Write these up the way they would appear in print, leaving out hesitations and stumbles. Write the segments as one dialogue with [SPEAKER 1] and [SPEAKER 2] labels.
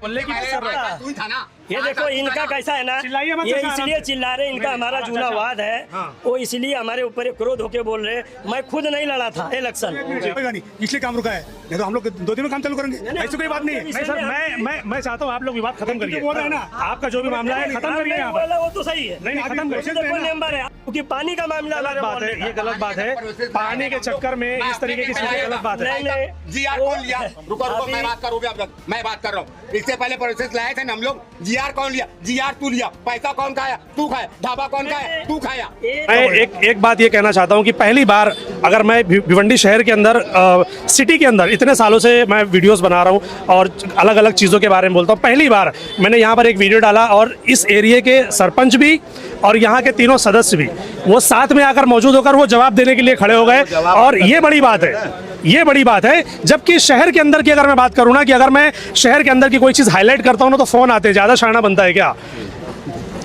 [SPEAKER 1] बोलने की
[SPEAKER 2] तू ही था ना।
[SPEAKER 3] ये देखो इनका कैसा है ना,
[SPEAKER 1] चिल्लाइए मत
[SPEAKER 3] ये
[SPEAKER 1] चाचा,
[SPEAKER 3] इसलिए
[SPEAKER 1] आराम से।
[SPEAKER 3] चिल्ला रहे, इनका हमारा
[SPEAKER 1] नहीं,
[SPEAKER 3] जूना
[SPEAKER 1] चाचा।
[SPEAKER 3] वाद है,
[SPEAKER 1] हाँ।
[SPEAKER 3] वो इसलिए हमारे ऊपर क्रोध होके बोल रहे। मैं खुद नहीं लड़ा था इलेक्शन।
[SPEAKER 4] कोई नहीं, इसलिए काम रुका है, नहीं तो हम लोग 2 दिन में काम चालू करेंगे। ऐसी कोई बात नहीं है।
[SPEAKER 1] नहीं सर, मैं चाहता हूँ आप लोग विवाद खत्म करिए।
[SPEAKER 4] बोल रहे हैं ना।
[SPEAKER 1] आपका जो भी मामला है खत्म करिए यहाँ पर।
[SPEAKER 3] वो तो सही है,
[SPEAKER 1] नहीं खत्म करिए।
[SPEAKER 3] कोई नंबर है क्योंकि पानी का मामला
[SPEAKER 1] गलत बात है, ये गलत बात है। पानी के चक्कर में इस तरीके की चीजें गलत बात है।
[SPEAKER 3] नहीं,
[SPEAKER 2] जीआर कौन लिया? रुको रुको, मैं बात करूँ मैं बात कर रहा हूँ। इससे पहले प्रोसेस लाए थे ना हम लोग। जीआर कौन लिया? जीआर तू लिया। पैसा कौन खाया? तू खाया। ढाबा कौन खाया? तू खाया।
[SPEAKER 1] मैं एक बात ये कहना चाहता हूँ कि पहली बार अगर मैं भिवंडी शहर के अंदर सिटी के अंदर इतने सालों से मैं वीडियोस बना रहा हूँ और अलग अलग चीज़ों के बारे में बोलता हूँ, पहली बार मैंने यहाँ पर एक वीडियो डाला और इस एरिया के सरपंच भी और यहाँ के तीनों सदस्य भी वो साथ में आकर मौजूद होकर वो जवाब देने के लिए खड़े हो गए। और ये बड़ी बात है, ये बड़ी बात है। जबकि शहर के अंदर की अगर मैं बात करूँ ना, कि अगर मैं शहर के अंदर की कोई चीज़ हाईलाइट करता हूँ ना तो फ़ोन आते हैं, ज़्यादा शाना बनता है क्या?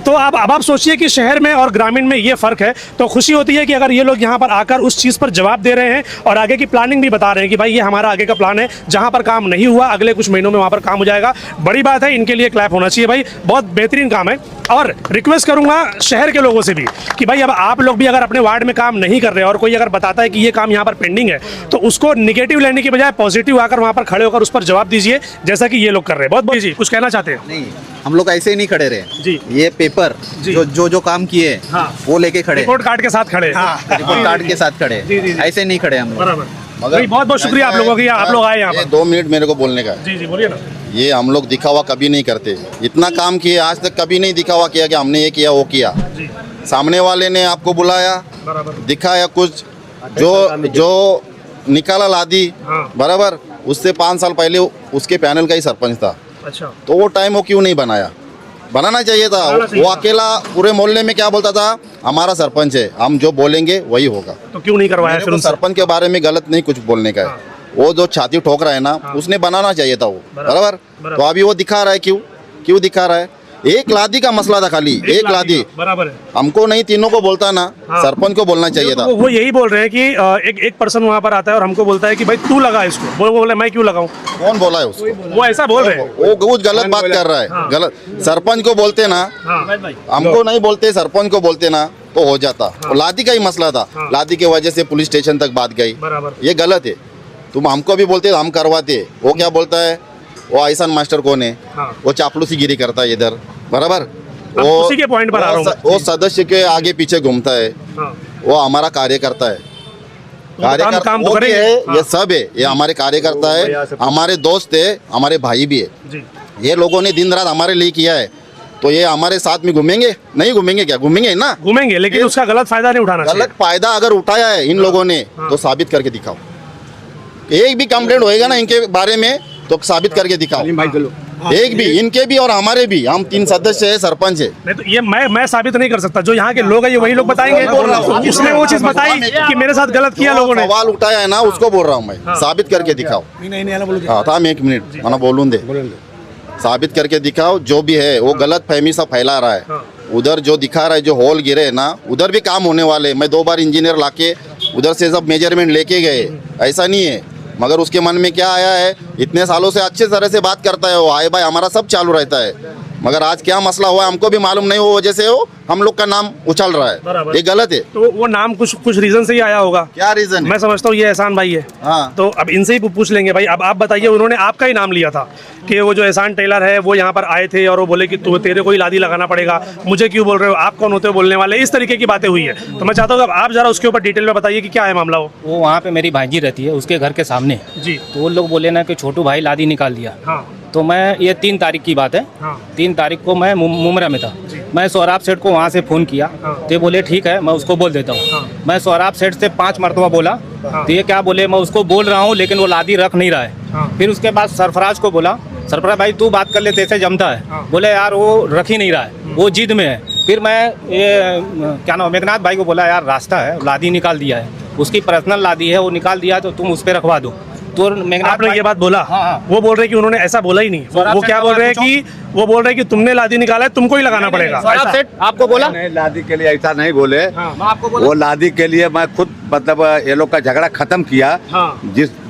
[SPEAKER 1] तो अब आप सोचिए कि शहर में और ग्रामीण में ये फ़र्क है। तो खुशी होती है कि अगर ये लोग यहाँ पर आकर उस चीज़ पर जवाब दे रहे हैं और आगे की प्लानिंग भी बता रहे हैं कि भाई ये हमारा आगे का प्लान है, जहाँ पर काम नहीं हुआ अगले कुछ महीनों में वहाँ पर काम हो जाएगा। बड़ी बात है, इनके लिए क्लैप होना चाहिए भाई, बहुत बेहतरीन काम है। और रिक्वेस्ट करूँगा शहर के लोगों से भी कि भाई अब आप लोग भी अगर अपने वार्ड में काम नहीं कर रहे और कोई अगर बताता है कि ये काम यहाँ पर पेंडिंग है तो उसको निगेटिव लेने की बजाय पॉजिटिव आकर वहाँ पर खड़े होकर उस पर जवाब दीजिए, जैसा कि ये लोग कर रहे हैं। बहुत बहुत जी कुछ कहना चाहते हैं?
[SPEAKER 5] नहीं, हम लोग ऐसे ही नहीं खड़े रहे
[SPEAKER 1] जी।
[SPEAKER 5] ये पेपर
[SPEAKER 1] जी।
[SPEAKER 5] जो काम किए
[SPEAKER 1] हाँ।
[SPEAKER 5] वो लेके खड़े,
[SPEAKER 1] रिपोर्ट कार्ड के साथ खड़े।
[SPEAKER 5] हाँ, रिपोर्ट कार्ड के साथ खड़े,
[SPEAKER 1] जी, जी, जी।
[SPEAKER 5] ऐसे नहीं खड़े हम लोग।
[SPEAKER 1] बराबर।
[SPEAKER 2] मगर
[SPEAKER 1] भाई बहुत बहुत शुक्रिया आप लोगों की, आप लोग आए यहाँ
[SPEAKER 2] ये
[SPEAKER 1] पर।
[SPEAKER 2] 2 मिनट मेरे को बोलने का है।
[SPEAKER 1] जी जी बोलिए ना।
[SPEAKER 2] ये हम लोग दिखावा कभी नहीं करते। इतना काम किए आज तक कभी नहीं दिखावा किया कि हमने ये किया वो किया।
[SPEAKER 1] जी
[SPEAKER 2] सामने वाले ने आपको बुलाया,
[SPEAKER 1] बराबर।
[SPEAKER 2] दिखाया कुछ, जो निकाला लादी,
[SPEAKER 1] हाँ।
[SPEAKER 2] बराबर। उससे 5 साल पहले उसके पैनल का ही सरपंच था,
[SPEAKER 1] अच्छा
[SPEAKER 2] तो वो टाइम वो क्यों नहीं बनाया? बनाना चाहिए था।
[SPEAKER 1] बनाना चाहिए
[SPEAKER 2] वो
[SPEAKER 1] था।
[SPEAKER 2] अकेला पूरे मोहल्ले में क्या बोलता था, हमारा सरपंच है, हम जो बोलेंगे वही होगा।
[SPEAKER 1] तो क्यों नहीं करवाया
[SPEAKER 2] मेरे
[SPEAKER 1] फिर
[SPEAKER 2] को
[SPEAKER 1] उनसे?
[SPEAKER 2] सरपंच के बारे में गलत नहीं कुछ बोलने का है। वो जो छाती ठोक रहा है ना, उसने बनाना चाहिए था वो, बराबर। तो अभी वो दिखा रहा है, क्यों दिखा रहा है? एक लादी का मसला था, खाली एक लादी।
[SPEAKER 1] बराबर है।
[SPEAKER 2] हमको नहीं, तीनों को बोलता ना, सरपंच को बोलना चाहिए था।
[SPEAKER 1] वो यही बोल रहे हैं कि एक पर्सन वहाँ पर आता है और हमको बोलता है कि भाई तू लगा इसको। वो बोले मैं क्यों लगाऊं?
[SPEAKER 2] कौन बोला है उसको?
[SPEAKER 1] वो ऐसा बोल रहे हैं।
[SPEAKER 2] वो कुछ गलत बात कर रहा है, गलत। सरपंच को बोलते ना, हमको नहीं बोलते, सरपंच को बोलते ना तो हो जाता। वो लादी का ही मसला था, लादी की वजह से पुलिस स्टेशन तक बात गई।
[SPEAKER 1] बराबर।
[SPEAKER 2] ये गलत है। तुम हमको भी बोलते हम करवाते। वो क्या बोलता है, वो आईसान मास्टर कौन है? वो चापलूसी गिरी करता है इधर, बराबर।
[SPEAKER 1] उसी के पॉइंट पर आ रहा हूँ।
[SPEAKER 2] वो सदस्य के आगे पीछे घूमता है, वो हमारा कार्यकर्ता है।
[SPEAKER 1] काम तो
[SPEAKER 2] वो भी
[SPEAKER 1] करेंगे।
[SPEAKER 2] है, ये सब है, ये हमारे कार्यकर्ता है, हमारे दोस्त है, हमारे भाई भी है।
[SPEAKER 1] जी
[SPEAKER 2] ये लोगों ने दिन रात हमारे लिए किया है, तो ये हमारे साथ में घूमेंगे? नहीं घूमेंगे क्या? घूमेंगे ना,
[SPEAKER 1] घूमेंगे, लेकिन उसका गलत फायदा नहीं उठाना चाहिए।
[SPEAKER 2] गलत फायदा अगर उठाया है इन लोगों ने तो साबित करके दिखाओ। एक भी कंप्लेंट होएगा ना इनके बारे में तो साबित करके दिखाओ। एक भी, इनके भी और हमारे भी, हम 3 सदस्य है, सरपंच है।
[SPEAKER 1] नहीं तो ये मैं साबित नहीं कर सकता, जो यहाँ के लोग हैं ये वही लोग बताएंगे। उसने वो चीज बताई कि मेरे साथ गलत किया लोगों ने।
[SPEAKER 2] सवाल उठाया है ना, उसको बोल रहा हूँ मैं, साबित करके दिखाओ। हाँ था, 1 मिनट मना बोलूँ दे, साबित करके दिखाओ। जो भी है वो गलत फहमी सा फैला रहा है। उधर जो दिखा रहा है, जो होल गिरे है ना, उधर भी काम होने वाले। मैं 2 बार इंजीनियर लाके उधर से सब मेजरमेंट लेके गए, ऐसा नहीं है। मगर उसके मन में क्या आया है, इतने सालों से अच्छे तरह से बात करता है वो, आए भाई हमारा सब चालू रहता है। मगर आज क्या मसला हुआ हमको भी मालूम नहीं, वो वजह से वो हम लोग का नाम उछल रहा है। ये गलत है।
[SPEAKER 1] तो वो नाम कुछ रीजन से ही आया होगा।
[SPEAKER 2] क्या रीजन?
[SPEAKER 1] मैं समझता हूँ ये एहसान भाई है।
[SPEAKER 2] हाँ।
[SPEAKER 1] तो अब इनसे ही पूछ लेंगे भाई। अब आप बताइए, उन्होंने आपका ही नाम लिया था कि वो जो एहसान टेलर है वो यहाँ पर आए थे और वो बोले कि तेरे को ही लादी लगाना पड़ेगा, मुझे क्यों बोल रहे हो, आप कौन होते हो बोलने वाले, इस तरीके की बातें हुई है। तो मैं चाहता हूँ आप जरा उसके ऊपर डिटेल में बताइए कि क्या है मामला।
[SPEAKER 6] वो वहाँ पे मेरी भांजी रहती है, उसके घर के सामने।
[SPEAKER 1] जी।
[SPEAKER 6] तो वो लोग बोले ना कि छोटू भाई लादी निकाल दिया।
[SPEAKER 1] हाँ।
[SPEAKER 6] तो मैं, ये 3 तारीख की बात है।
[SPEAKER 1] हाँ।
[SPEAKER 6] 3 तारीख को मैं मुमरा में था। मैं सौराब सेठ को वहाँ से फ़ोन किया।
[SPEAKER 1] हाँ।
[SPEAKER 6] तो ये बोले ठीक है, मैं उसको बोल देता हूँ।
[SPEAKER 1] हाँ।
[SPEAKER 6] मैं सौराब सेठ से 5 मरतबा बोला।
[SPEAKER 1] हाँ।
[SPEAKER 6] तो ये क्या बोले, मैं उसको बोल रहा हूँ लेकिन वो लादी रख नहीं रहा है।
[SPEAKER 1] हाँ।
[SPEAKER 6] फिर उसके बाद सरफराज को बोला, सरफराज भाई तू बात कर ले, तेरे से जमता है।
[SPEAKER 1] हाँ।
[SPEAKER 6] बोले यार वो रख ही नहीं रहा है, वो जिद में है। फिर मैं ये क्या नाम, मेघनाथ भाई को बोला यार रास्ता है, लादी निकाल दिया है, उसकी पर्सनल लादी है, वो निकाल दिया तो तुम उस पर रखवा दो। तो मेघनाथ
[SPEAKER 1] आपने
[SPEAKER 6] भाई-
[SPEAKER 1] ये बात बोला,
[SPEAKER 6] हाँ।
[SPEAKER 1] वो बोल रहे हैं कि उन्होंने ऐसा बोला ही नहीं।
[SPEAKER 6] सौरभ
[SPEAKER 1] वो
[SPEAKER 6] सेठ
[SPEAKER 1] क्या
[SPEAKER 6] का
[SPEAKER 1] बोल
[SPEAKER 6] बात
[SPEAKER 1] रहे हैं कि वो बोल रहे हैं कि तुमने लादी निकाला है, तुमको ही लगाना पड़ेगा।
[SPEAKER 6] सौरभ
[SPEAKER 1] ऐसा।
[SPEAKER 6] सेठ आपको बोला?
[SPEAKER 7] नहीं, लादी के लिए ऐसा नहीं बोले।
[SPEAKER 6] मैं आपको बोला?
[SPEAKER 7] वो लादी के लिए मैं खुद मतलब ये लोग का झगड़ा खत्म किया।
[SPEAKER 1] हाँ।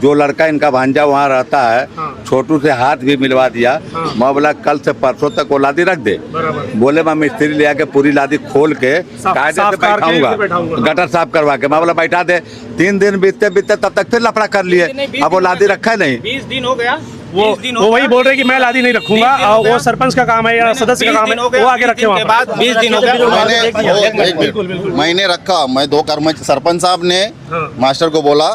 [SPEAKER 7] जो लड़का इनका भांजा वहाँ रहता है,
[SPEAKER 1] हाँ।
[SPEAKER 7] छोटू से हाथ भी मिलवा दिया।
[SPEAKER 1] हाँ।
[SPEAKER 7] मैं बोला कल से परसों तक वो लादी रख दे।
[SPEAKER 1] बराबर।
[SPEAKER 7] बोले मैं मिस्त्री ले आके पूरी लादी खोल के कायदे
[SPEAKER 1] साफ
[SPEAKER 7] से
[SPEAKER 1] करके फिर
[SPEAKER 7] बैठाऊंगा,
[SPEAKER 1] बैठाऊंगा।
[SPEAKER 7] गटर साफ करवा के। मैं बोला बैठा दे। 3 दिन बीतते बीतते तब तक फिर लफड़ा कर लिए। अब वो लादी रखा है नहीं।
[SPEAKER 6] 20 दिन हो गया।
[SPEAKER 1] वो
[SPEAKER 6] 20 दिन हो
[SPEAKER 1] वही
[SPEAKER 6] गया।
[SPEAKER 1] बोल रहे हैं कि मैं लादी नहीं रखूंगा,
[SPEAKER 6] 20 दिन हो
[SPEAKER 1] वो
[SPEAKER 6] गया।
[SPEAKER 1] सरपंच का काम है या सदस्य का
[SPEAKER 6] 20
[SPEAKER 1] काम
[SPEAKER 6] दिन
[SPEAKER 1] है,
[SPEAKER 6] हो गया।
[SPEAKER 1] वो आगे
[SPEAKER 6] 20
[SPEAKER 1] रखे
[SPEAKER 6] दिन
[SPEAKER 1] वहाँ
[SPEAKER 6] के
[SPEAKER 1] पर।
[SPEAKER 6] बाद 20 दिन हो गया।
[SPEAKER 2] मैंने रखा, मैं 2 कर्मचारी, सरपंच साहब ने
[SPEAKER 1] हाँ।
[SPEAKER 2] मास्टर को बोला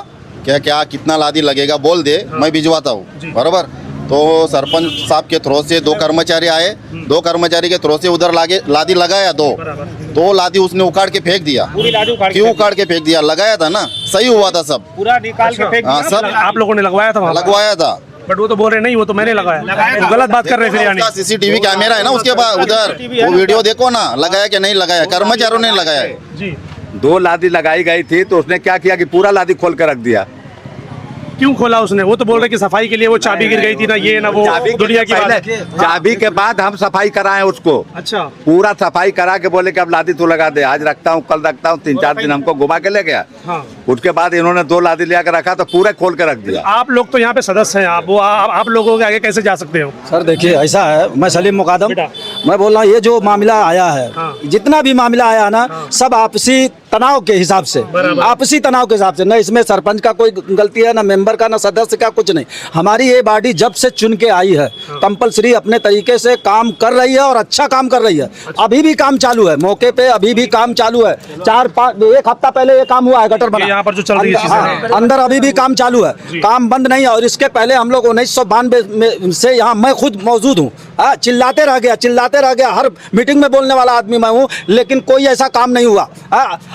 [SPEAKER 2] क्या क्या कितना लादी लगेगा बोल दे, मैं भिजवाता
[SPEAKER 1] जी।
[SPEAKER 2] हूँ। बराबर। तो सरपंच साहब के थ्रो से 2 कर्मचारी आए, 2 कर्मचारी के थ्रो से उधर लादी लगाया 2
[SPEAKER 1] बराबर।
[SPEAKER 2] लादी उसने उखाड़ के फेंक दिया।
[SPEAKER 6] पूरी लादी उखाड़ के
[SPEAKER 2] क्यों उखाड़ के फेंक दिया? लगाया था ना, सही हुआ था सब,
[SPEAKER 6] पूरा निकाल के फेंक
[SPEAKER 2] हाँ,
[SPEAKER 6] दिया।
[SPEAKER 2] सब
[SPEAKER 1] आप लोगों ने लगवाया था वहाँ पर?
[SPEAKER 2] लगवाया था।
[SPEAKER 1] बट वो तो बोल रहे नहीं, वो तो मैंने लगाया। वो गलत बात कर रहे हैं फिर यानी।
[SPEAKER 2] सीसीटीवी कैमरा है ना उसके बाद, उधर वो वीडियो देखो ना, लगाया कि नहीं लगाया, कर्मचारियों ने लगाया है।
[SPEAKER 1] जी।
[SPEAKER 7] 2 लादी लगाई गई थी तो उसने क्या किया कि पूरा लादी खोल के रख दिया।
[SPEAKER 1] क्यों खोला उसने? वो तो बोल रहे कि सफाई के लिए वो चाबी गिर गई थी ना, ये ना वो,
[SPEAKER 7] चाबी के
[SPEAKER 1] दुनिया की बात
[SPEAKER 7] पहले-
[SPEAKER 1] है।
[SPEAKER 7] चाबी के बाद हम सफाई कराए उसको।
[SPEAKER 1] अच्छा।
[SPEAKER 7] पूरा सफाई करा के बोले कि अब लादी तू लगा दे, आज रखता हूँ कल रखता हूँ। 3-4 दिन हमको घुमा के ले गया।
[SPEAKER 1] हाँ।
[SPEAKER 7] उसके बाद इन्होंने 2 लादी ले आकर रखा तो पूरे खोल के रख दिया।
[SPEAKER 1] आप लोग तो यहाँ पे सदस्य हैं, आप लोगों के आगे कैसे जा सकते हो?
[SPEAKER 8] सर देखिए ऐसा है, मैं सलीम मुकादम,
[SPEAKER 1] बेटा।
[SPEAKER 8] मैं बोल रहा हूँ ये जो मामला आया है,
[SPEAKER 1] हाँ।
[SPEAKER 8] जितना भी मामला आया ना, सब आपसी तनाव के हिसाब से,
[SPEAKER 1] बराबर।
[SPEAKER 8] आपसी तनाव के हिसाब से। न इसमें सरपंच का कोई गलती है, ना मेंबर का, ना सदस्य का, कुछ नहीं। हमारी ये बॉडी जब से चुन के आई है, कंपलसरी अपने तरीके से काम कर रही है और अच्छा काम कर रही है। अभी भी काम चालू है, मौके पे अभी भी काम चालू है। 1 हफ्ता पहले ये काम हुआ है, गटर बना
[SPEAKER 1] यहाँ पर जो चल रही है चीजें
[SPEAKER 8] हाँ,
[SPEAKER 1] हैं।
[SPEAKER 8] अंदर अभी भी काम चालू है, काम बंद नहीं है। और इसके पहले हम लोग 1992 से यहाँ मैं खुद मौजूद हूँ। चिल्लाते रह गया, हर मीटिंग में बोलने वाला आदमी मैं हूँ, लेकिन कोई ऐसा काम नहीं हुआ।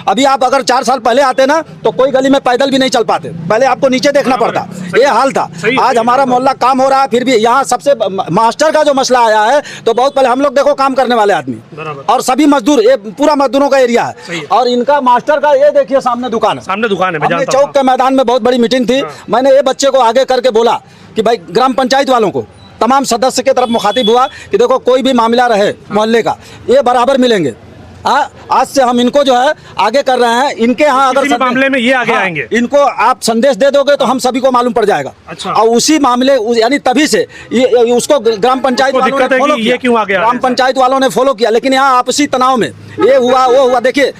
[SPEAKER 8] अभी आप अगर 4 साल पहले आते ना तो कोई गली में पैदल भी नहीं चल पाते, पहले आपको नीचे देखना पड़ता, ये हाल था। आज हमारा मोहल्ला काम हो रहा है, फिर भी यहाँ सबसे मास्टर का जो मसला आया है, तो बहुत पहले हम लोग देखो काम करने वाले आदमी और सभी मजदूर, ये पूरा मजदूरों का एरिया है। और इनका मास्टर का ये देखिए सामने दुकान है,
[SPEAKER 1] सामने दुकान है, मैं
[SPEAKER 8] हमने
[SPEAKER 1] जानता हूँ।
[SPEAKER 8] चौक के मैदान में बहुत बड़ी मीटिंग थी। मैंने ये बच्चे को आगे करके बोला कि भाई ग्राम पंचायत वालों को, तमाम सदस्य के तरफ मुखातिब हुआ कि देखो कोई भी मामला रहे मोहल्ले का, ये बराबर मिलेंगे। आज से हम इनको जो है आगे कर रहे हैं। इनके यहाँ अगर
[SPEAKER 1] किसी भी मामले में ये आगे आएंगे।
[SPEAKER 8] इनको आप संदेश दे दोगे तो हम सभी को मालूम पड़ जाएगा।
[SPEAKER 1] अच्छा।
[SPEAKER 8] और उसी मामले यानी तभी से ये उसको ग्राम पंचायत
[SPEAKER 1] उसको
[SPEAKER 8] वालों
[SPEAKER 1] दिक्कत
[SPEAKER 8] ने
[SPEAKER 1] है
[SPEAKER 8] फॉलो
[SPEAKER 1] कि
[SPEAKER 8] किया।
[SPEAKER 1] ये क्यों आगे आ रहे
[SPEAKER 8] ग्राम
[SPEAKER 1] हैं?
[SPEAKER 8] पंचायत वालों ने फॉलो किया, लेकिन यहाँ आपसी तनाव में ये हुआ वो हुआ। देखिए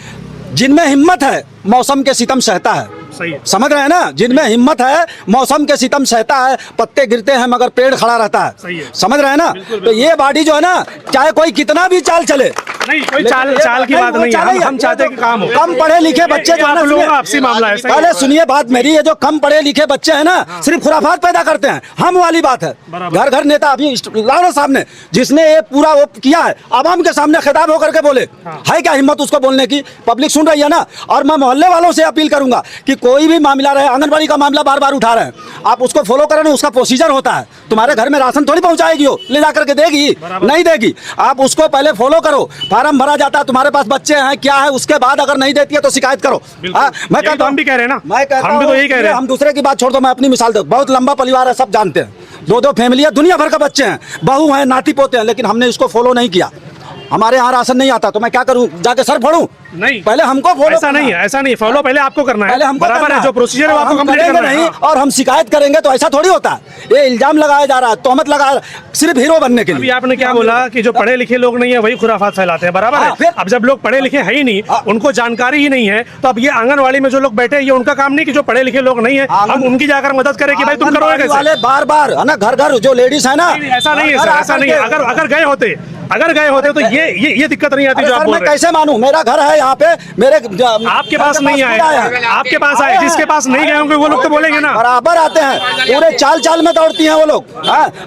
[SPEAKER 8] जिनमें हिम्मत है मौसम के सितम सहता है,
[SPEAKER 1] सही है।
[SPEAKER 8] समझ रहे हैं ना, जिनमें हिम्मत है मौसम के सितम सहता है। पत्ते गिरते हैं मगर पेड़ खड़ा रहता
[SPEAKER 1] सही
[SPEAKER 8] है,
[SPEAKER 1] है।
[SPEAKER 8] समझ रहे हैं ना। तो ये बॉडी जो है ना, चाहे कोई कितना भी चाल चले,
[SPEAKER 1] नहीं, कोई
[SPEAKER 8] लेकिन ये
[SPEAKER 1] चाल की बात
[SPEAKER 8] वो
[SPEAKER 1] नहीं
[SPEAKER 8] चाल
[SPEAKER 1] है। हम चाहते हैं कि काम हो।
[SPEAKER 8] कम पढ़े लिखे बच्चे जो है ना,
[SPEAKER 1] आप लोगों का
[SPEAKER 8] सुनिए,
[SPEAKER 1] आपसी मामला है, सही है।
[SPEAKER 8] पहले सुनिए बात मेरी, ये जो कम पढ़े लिखे बच्चे हैं ना, सिर्फ खुराफात पैदा करते हैं, हम वाली बात है।
[SPEAKER 1] बराबर।
[SPEAKER 8] घर घर नेता अभी लाना सामने, जिसने ये पूरा वो किया है, आवाम के सामने खिताब होकर के बोले, है क्या हिम्मत उसको बोलने की? पब्लिक सुन रही है ना। और मैं मोहल्ले वालों से अपील करूंगा कि कोई भी मामला रहे, आंगनबाड़ी का मामला बार बार उठा रहे हैं, आप उसको फॉलो करें ना, उसका प्रोसीजर होता है। तुम्हारे घर में राशन थोड़ी पहुंचाएगी, वो ले जाकर के देगी? नहीं देगी। आप उसको पहले फॉलो करो, फार्म भरा जाता है, तुम्हारे पास बच्चे हैं क्या है, उसके बाद अगर नहीं देती है तो शिकायत करो। मैं कहता हूं,
[SPEAKER 1] हम भी कह रहे हैं ना,
[SPEAKER 8] मैं कहता
[SPEAKER 1] हम भी तो
[SPEAKER 8] हूं,
[SPEAKER 1] यही कह रहे हैं।
[SPEAKER 8] हम दूसरे की बात छोड़ दो, मैं अपनी मिसाल दूं। बहुत लंबा परिवार है, सब जानते हैं, 2-2 फैमिली है, दुनिया भर का बच्चे हैं, बहू हैं, नाती पोते हैं, लेकिन हमने इसको फॉलो नहीं किया। हमारे यहाँ राशन नहीं आता तो मैं क्या करूं, जाके सर फोड़ूं?
[SPEAKER 1] नहीं,
[SPEAKER 8] पहले हमको फॉलो
[SPEAKER 1] ऐसा नहीं है, ऐसा नहीं। फॉलो पहले आपको करना है,
[SPEAKER 8] पहले हमको
[SPEAKER 1] बराबर
[SPEAKER 8] करना
[SPEAKER 1] है। जो प्रोसीजर है वो
[SPEAKER 8] और
[SPEAKER 1] आपको
[SPEAKER 8] हम
[SPEAKER 1] कंप्लीट
[SPEAKER 8] करेंगे
[SPEAKER 1] करना है।
[SPEAKER 8] नहीं, और हम शिकायत करेंगे तो ऐसा थोड़ी होता है। ये इल्जाम लगाया जा रहा है, तोहमत लगाया, सिर्फ हीरो बनने के
[SPEAKER 1] अभी
[SPEAKER 8] लिए।
[SPEAKER 1] आपने क्या बोला कि जो पढ़े लिखे लोग नहीं है वही खुराफात फैलाते हैं, बराबर
[SPEAKER 8] हाँ,
[SPEAKER 1] है।
[SPEAKER 8] फिर-
[SPEAKER 1] अब जब लोग पढ़े लिखे है ही नहीं, उनको जानकारी ही नहीं है, तो अब ये आंगनवाड़ी में जो लोग बैठे हैं, ये उनका काम नहीं कि जो पढ़े लिखे लोग नहीं है हम उनकी जाकर मदद करें कि भाई तुम करोगे
[SPEAKER 8] आंगनबाड़ी
[SPEAKER 1] कैसे?
[SPEAKER 8] वाले बार बार है ना, घर घर जो लेडीज है ना,
[SPEAKER 1] नहीं, ऐसा नहीं है
[SPEAKER 8] घर
[SPEAKER 1] सर, ऐसा
[SPEAKER 8] आकर
[SPEAKER 1] नहीं है।
[SPEAKER 8] के-
[SPEAKER 1] अगर गए होते तो ये दिक्कत नहीं आती
[SPEAKER 8] अरे
[SPEAKER 1] जो आप
[SPEAKER 8] सर,
[SPEAKER 1] बोल
[SPEAKER 8] मैं
[SPEAKER 1] रहे हैं।
[SPEAKER 8] कैसे मानूं? मेरा घर है यहाँ पे, मेरे
[SPEAKER 1] आपके पास नहीं आए, आपके पास आए, जिसके पास नहीं गए होंगे वो लोग तो बोलेंगे ना।
[SPEAKER 8] बराबर आते हैं, पूरे चाल चाल में दौड़ती हैं वो लोग,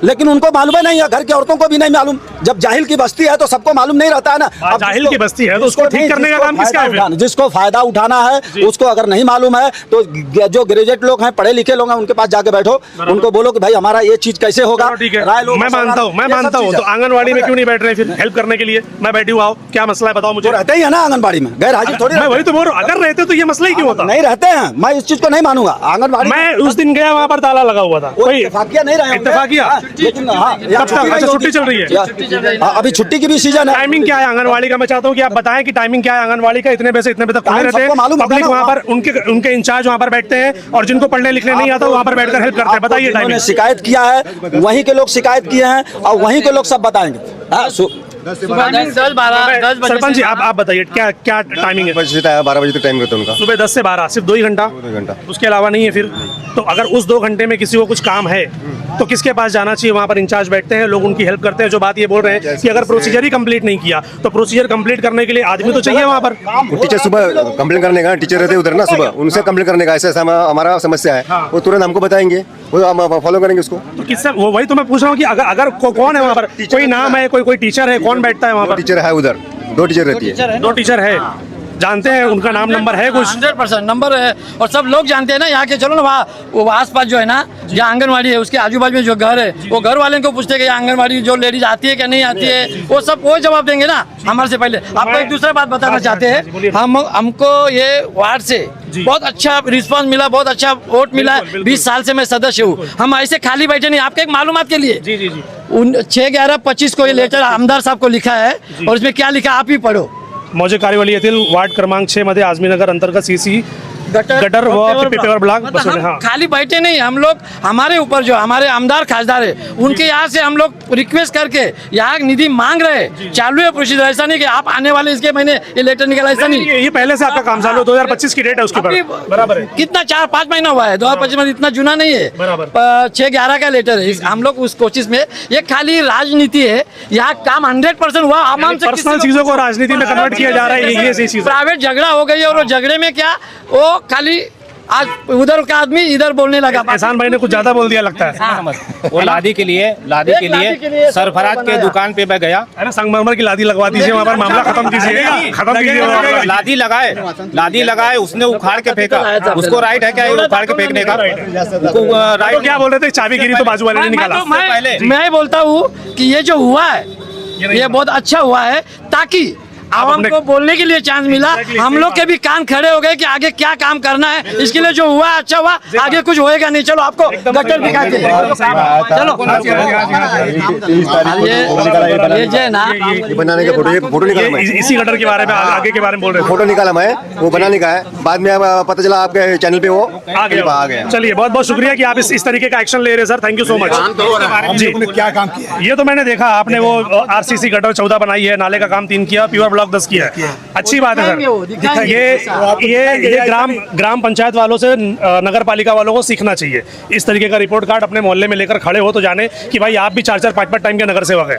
[SPEAKER 8] लेकिन उनको मालूम ही नहीं है, घर की औरतों को भी नहीं मालूम। जब जाहिल की बस्ती है तो सबको मालूम नहीं रहता है ना। अब
[SPEAKER 1] जाहिल
[SPEAKER 8] जिसको-
[SPEAKER 1] की बस्ती है तो उसको ठीक
[SPEAKER 8] नहीं,
[SPEAKER 1] करने का
[SPEAKER 8] जिसको
[SPEAKER 1] काम किसका है
[SPEAKER 8] फायदा
[SPEAKER 1] फिर?
[SPEAKER 8] जिसको फायदा उठाना है उसको अगर नहीं मालूम है तो जो ग्रेजुएट लोग हैं, पढ़े लिखे लोग हैं, उनके पास जाके बैठो, उनको बोलो कि भाई हमारा ये चीज कैसे होगा,
[SPEAKER 1] चलो ठीक है,
[SPEAKER 8] राय लो,
[SPEAKER 1] मैं
[SPEAKER 8] मशवरा
[SPEAKER 1] मानता
[SPEAKER 8] लो,
[SPEAKER 1] हूँ, मैं
[SPEAKER 8] ये सब
[SPEAKER 1] मानता हूँ।
[SPEAKER 8] चीज़
[SPEAKER 1] तो
[SPEAKER 8] है।
[SPEAKER 1] आंगनवाड़ी में क्यों नहीं बैठ रहे फिर हेल्प करने के लिए? मैं बैठी हुआ हूँ, क्या मसला है बताओ मुझे।
[SPEAKER 8] रहते ही है ना आंगनबाड़ी में, गैर हाजिर थोड़ी
[SPEAKER 1] मैं वही तो बोल रहा हूँ, अगर रहते तो ये मसला ही क्यों होता?
[SPEAKER 8] नहीं रहते हैं, मैं इस चीज को नहीं मानूंगा। आंगनबाड़ी
[SPEAKER 1] मैं उस दिन गया, वहाँ पर ताला लगा हुआ था। कोई
[SPEAKER 8] इत्तेफाकिया नहीं रहे होंगे।
[SPEAKER 1] इत्तेफाकिया?
[SPEAKER 8] लेकिन हाँ,
[SPEAKER 1] कब तक? अच्छा, छुट्टी चल रही है?
[SPEAKER 8] अभी छुट्टी की भी सीजन है।
[SPEAKER 1] टाइमिंग क्या है आंगनवाड़ी का? मैं चाहता हूँ कि आप बताएं कि टाइमिंग क्या है आंगनवाड़ी का। इतने बजे से इतने बजे तक खुले रहते हैं, पब्लिक वहाँ पर उनके इंचार्ज वहाँ पर बैठते हैं, और जिनको पढ़ने लिखने नहीं आता वहाँ पर बैठकर हेल्प करते हैं। बताइए टाइमिंग।
[SPEAKER 8] शिकायत किया है, वहीं के लोग शिकायत किए हैं और वहीं के लोग सब बताएंगे।
[SPEAKER 1] सरपंच जी आप बताइए क्या क्या टाइमिंग है?
[SPEAKER 9] 12 बजे तक टाइम रहता है उनका।
[SPEAKER 1] सुबह 10 से 12, सिर्फ 2 ही घंटा?
[SPEAKER 9] 2 घंटा,
[SPEAKER 1] उसके अलावा नहीं है फिर? तो अगर उस 2 घंटे में किसी को कुछ काम है तो किसके पास जाना चाहिए? वहाँ पर इंचार्ज बैठते हैं, लोग उनकी हेल्प करते हैं। जो बात ये बोल रहे हैं कि अगर प्रोसीजर ही कंप्लीट नहीं किया तो प्रोसीजर कंप्लीट करने के लिए आदमी तो चाहिए वहाँ पर।
[SPEAKER 9] टीचर सुबह कंप्लेन करने का, टीचर रहते उधर ना, सुबह उनसे कंप्लेन करने का, ऐसा ऐसा हमारा समस्या है, वो तुरंत हमको बताएंगे, वो हम फॉलो करेंगे उसको।
[SPEAKER 1] तो किससे? वही तो मैं पूछ रहा हूँ कि अगर कौन है वहाँ पर? कोई नाम है, कोई टीचर है, कौन बैठता है वहाँ पर?
[SPEAKER 9] टीचर है उधर, 2 टीचर रहती है।
[SPEAKER 1] 2 टीचर है, जानते हैं उनका नाम नंबर है कुछ?
[SPEAKER 10] 100% नंबर है, और सब लोग जानते हैं ना यहाँ के। चलो ना वहाँ, वो आस-पास जो है ना, जहाँ आंगनवाड़ी है उसके आजू बाजू में जो घर है, वो घर वाले को पूछते हैं कि आंगनवाड़ी जो लेडीज आती है क्या नहीं आती है, वो सब वो जवाब देंगे ना हमारे से पहले। आपको एक दूसरा बात बताना चाहते हैं, हमको ये वार्ड से बहुत अच्छा रिस्पांस मिला, बहुत अच्छा वोट मिला। 20 साल से मैं सदस्य हूँ। हम ऐसे खाली बैठे नहीं। आपके एक मालूमात के लिए, 6/11/25 को ये लेटर आमदार साहब को लिखा है, और इसमें क्या लिखा आप ही पढ़ो।
[SPEAKER 1] मौजे कारेवाली येथील वार्ड क्रमांक 6 मध्ये आझमीनगर अंतर्गत सीसी गटर व पेपर ब्लॉक
[SPEAKER 10] मतलब हम खाली बैठे नहीं, हम लोग हमारे ऊपर जो हमारे आमदार खासदार है उनके यहाँ से हम लोग रिक्वेस्ट करके यहाँ निधि मांग रहे। चालू है प्रोसीजर, ऐसा नहीं कि आप आने वाले इसके महीने ये लेटर निकला, ऐसा नहीं।
[SPEAKER 1] ये पहले से आपका काम चालू है, 2025 की डेट है उसके ऊपर, बराबर है?
[SPEAKER 10] कितना 4-5 महीना हुआ है, 2025 में इतना जुना नहीं है, 6/11 का लेटर है। हम लोग उस कोशिश में, ये खाली राजनीति है, यहाँ काम 100% हुआ। आराम से
[SPEAKER 1] पर्सनल चीजों को राजनीति में कन्वर्ट किया जा रहा है, ये चीज
[SPEAKER 10] प्राइवेट झगड़ा हो गई, और वो झगड़े में क्या, वो खाली आज उधर का आदमी इधर बोलने लगा।
[SPEAKER 1] एहसान भाई ने कुछ ज्यादा बोल दिया लगता है।
[SPEAKER 6] वो लादी के लिए सरफराज के दुकान पे मैं गया।
[SPEAKER 1] अरे संगमरमर की लादी लगवा दीजिए वहाँ पर, मामला खत्म कीजिए।
[SPEAKER 6] लादी लगाए, उसने उखाड़ के फेंका। उसको राइट है क्या उखाड़ के फेंकने का?
[SPEAKER 1] राइट क्या बोल रहे थे? चाबी गिरी तो बाजू वाले ने निकाला।
[SPEAKER 10] मैं बोलता हूँ कि ये जो हुआ है ये बहुत अच्छा हुआ है, ताकि आवाम को बोलने के लिए चांस मिला। हम लोग के भी कान खड़े हो गए कि आगे क्या काम करना है। इसके लिए जो हुआ अच्छा हुआ, आगे कुछ होएगा नहीं। चलो आपको गटर दिखाते हैं। चलो ये जो है ना,
[SPEAKER 9] बनाने का फोटो निकाला,
[SPEAKER 1] इसी गटर के बारे में आगे के बारे में बोल रहे थे।
[SPEAKER 9] फोटो निकाला मैं, वो बनाने का है। बाद में पता चला आपके चैनल पे वो आ गया।
[SPEAKER 1] चलिए बहुत बहुत शुक्रिया कि आप इस तरीके का एक्शन ले रहे हैं sir, thank you so much ji.
[SPEAKER 4] क्या काम किया?
[SPEAKER 1] ये तो मैंने देखा, आपने वो RCC गटर 14 बनाई है, नाले का काम 3 किया, प्योर ब्लॉक 10 किया है। अच्छी बात है सर। ये ग्राम पंचायत वालों से नगर पालिका वालों को सीखना चाहिए। इस तरीके का रिपोर्ट कार्ड अपने मोहल्ले में लेकर खड़े हो तो जाने कि भाई आप भी 4-4 5-5 टाइम के नगर सेवक है।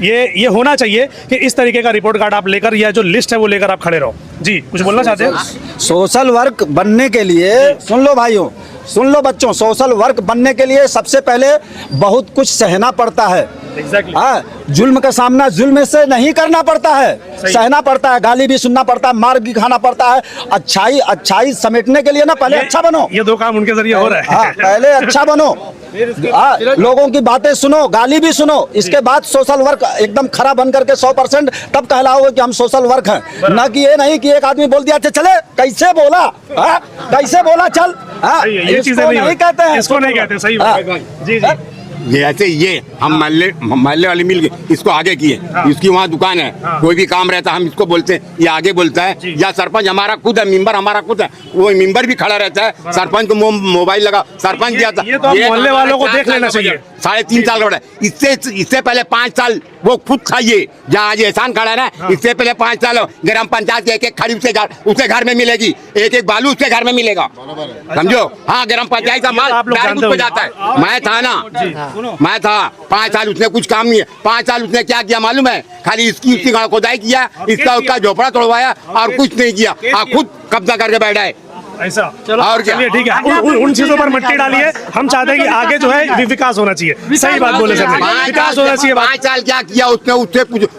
[SPEAKER 1] ये होना चाहिए कि इस तरीके का रिपोर्ट कार्ड आप लेकर, या जो लिस्ट है वो लेकर आप खड़े रहो। जी कुछ बोलना चाहते हैं?
[SPEAKER 8] सोशल वर्क बनने के लिए, सुन लो भाइयों, सुन लो बच्चों, सोशल वर्क बनने के लिए सबसे पहले बहुत कुछ सहना पड़ता है।
[SPEAKER 1] Exactly.
[SPEAKER 8] जुल्म का सामना जुल्म से नहीं करना पड़ता है, सहना पड़ता है, गाली भी सुनना पड़ता है, मार भी खाना पड़ता है। अच्छाई समेटने के लिए ना पहले अच्छा बनो।
[SPEAKER 1] ये 2 काम उनके जरिए हो रहा है।
[SPEAKER 8] हाँ, पहले अच्छा बनो, लोगों की बातें सुनो, गाली भी सुनो, इसके बाद सोशल वर्क एकदम खरा बन करके 100% तब कहलाओगे कि हम सोशल वर्क हैं। ना कि ये नहीं कि एक आदमी बोल दिया चले, कैसे बोला, कैसे बोला, चल,
[SPEAKER 1] ये चीजें नहीं कहते हैं, इसको नहीं कहते। सही जी जी।
[SPEAKER 11] ये ऐसे हम महल्ले वाले मिल गए, इसको आगे किए। इसकी वहाँ दुकान है, कोई भी काम रहता है हम इसको बोलते हैं, ये आगे बोलता है। या सरपंच हमारा खुद है, मेंबर हमारा खुद है, वो मेंबर भी खड़ा रहता है। सरपंच को मोबाइल लगा, सरपंच दिया था।
[SPEAKER 1] ये तो मोहल्ले वालों को देख लेना चाहिए।
[SPEAKER 11] 3.5 साल का बड़ा, इससे पहले 5 साल वो खुद खाइए। जहाँ आज एहसान खड़ा है ना, इससे पहले 5 साल ग्राम पंचायत की एक खड़ी उसके घर में मिलेगी, एक बालू उसके घर में मिलेगा, समझो। हाँ, ग्राम पंचायत का माल डायरेक्ट उसको जाता है। मैं था ना, मैं था 5 साल, उसने कुछ काम नहीं है। 5 साल उसने क्या किया मालूम है? खाली उसकी खुदाई किया, इसका उसका झोपड़ा तोड़वाया और कुछ नहीं किया, खुद कब्जा करके बैठा है।
[SPEAKER 1] ऐसा
[SPEAKER 11] और क्या?
[SPEAKER 1] चलिए ठीक है, उन चीजों पर मट्टी डालिए। हम चाहते हैं कि आगे जो है विकास होना चाहिए। सही बात बोले सर, विकास होना चाहिए।
[SPEAKER 11] 5 साल क्या किया उसने,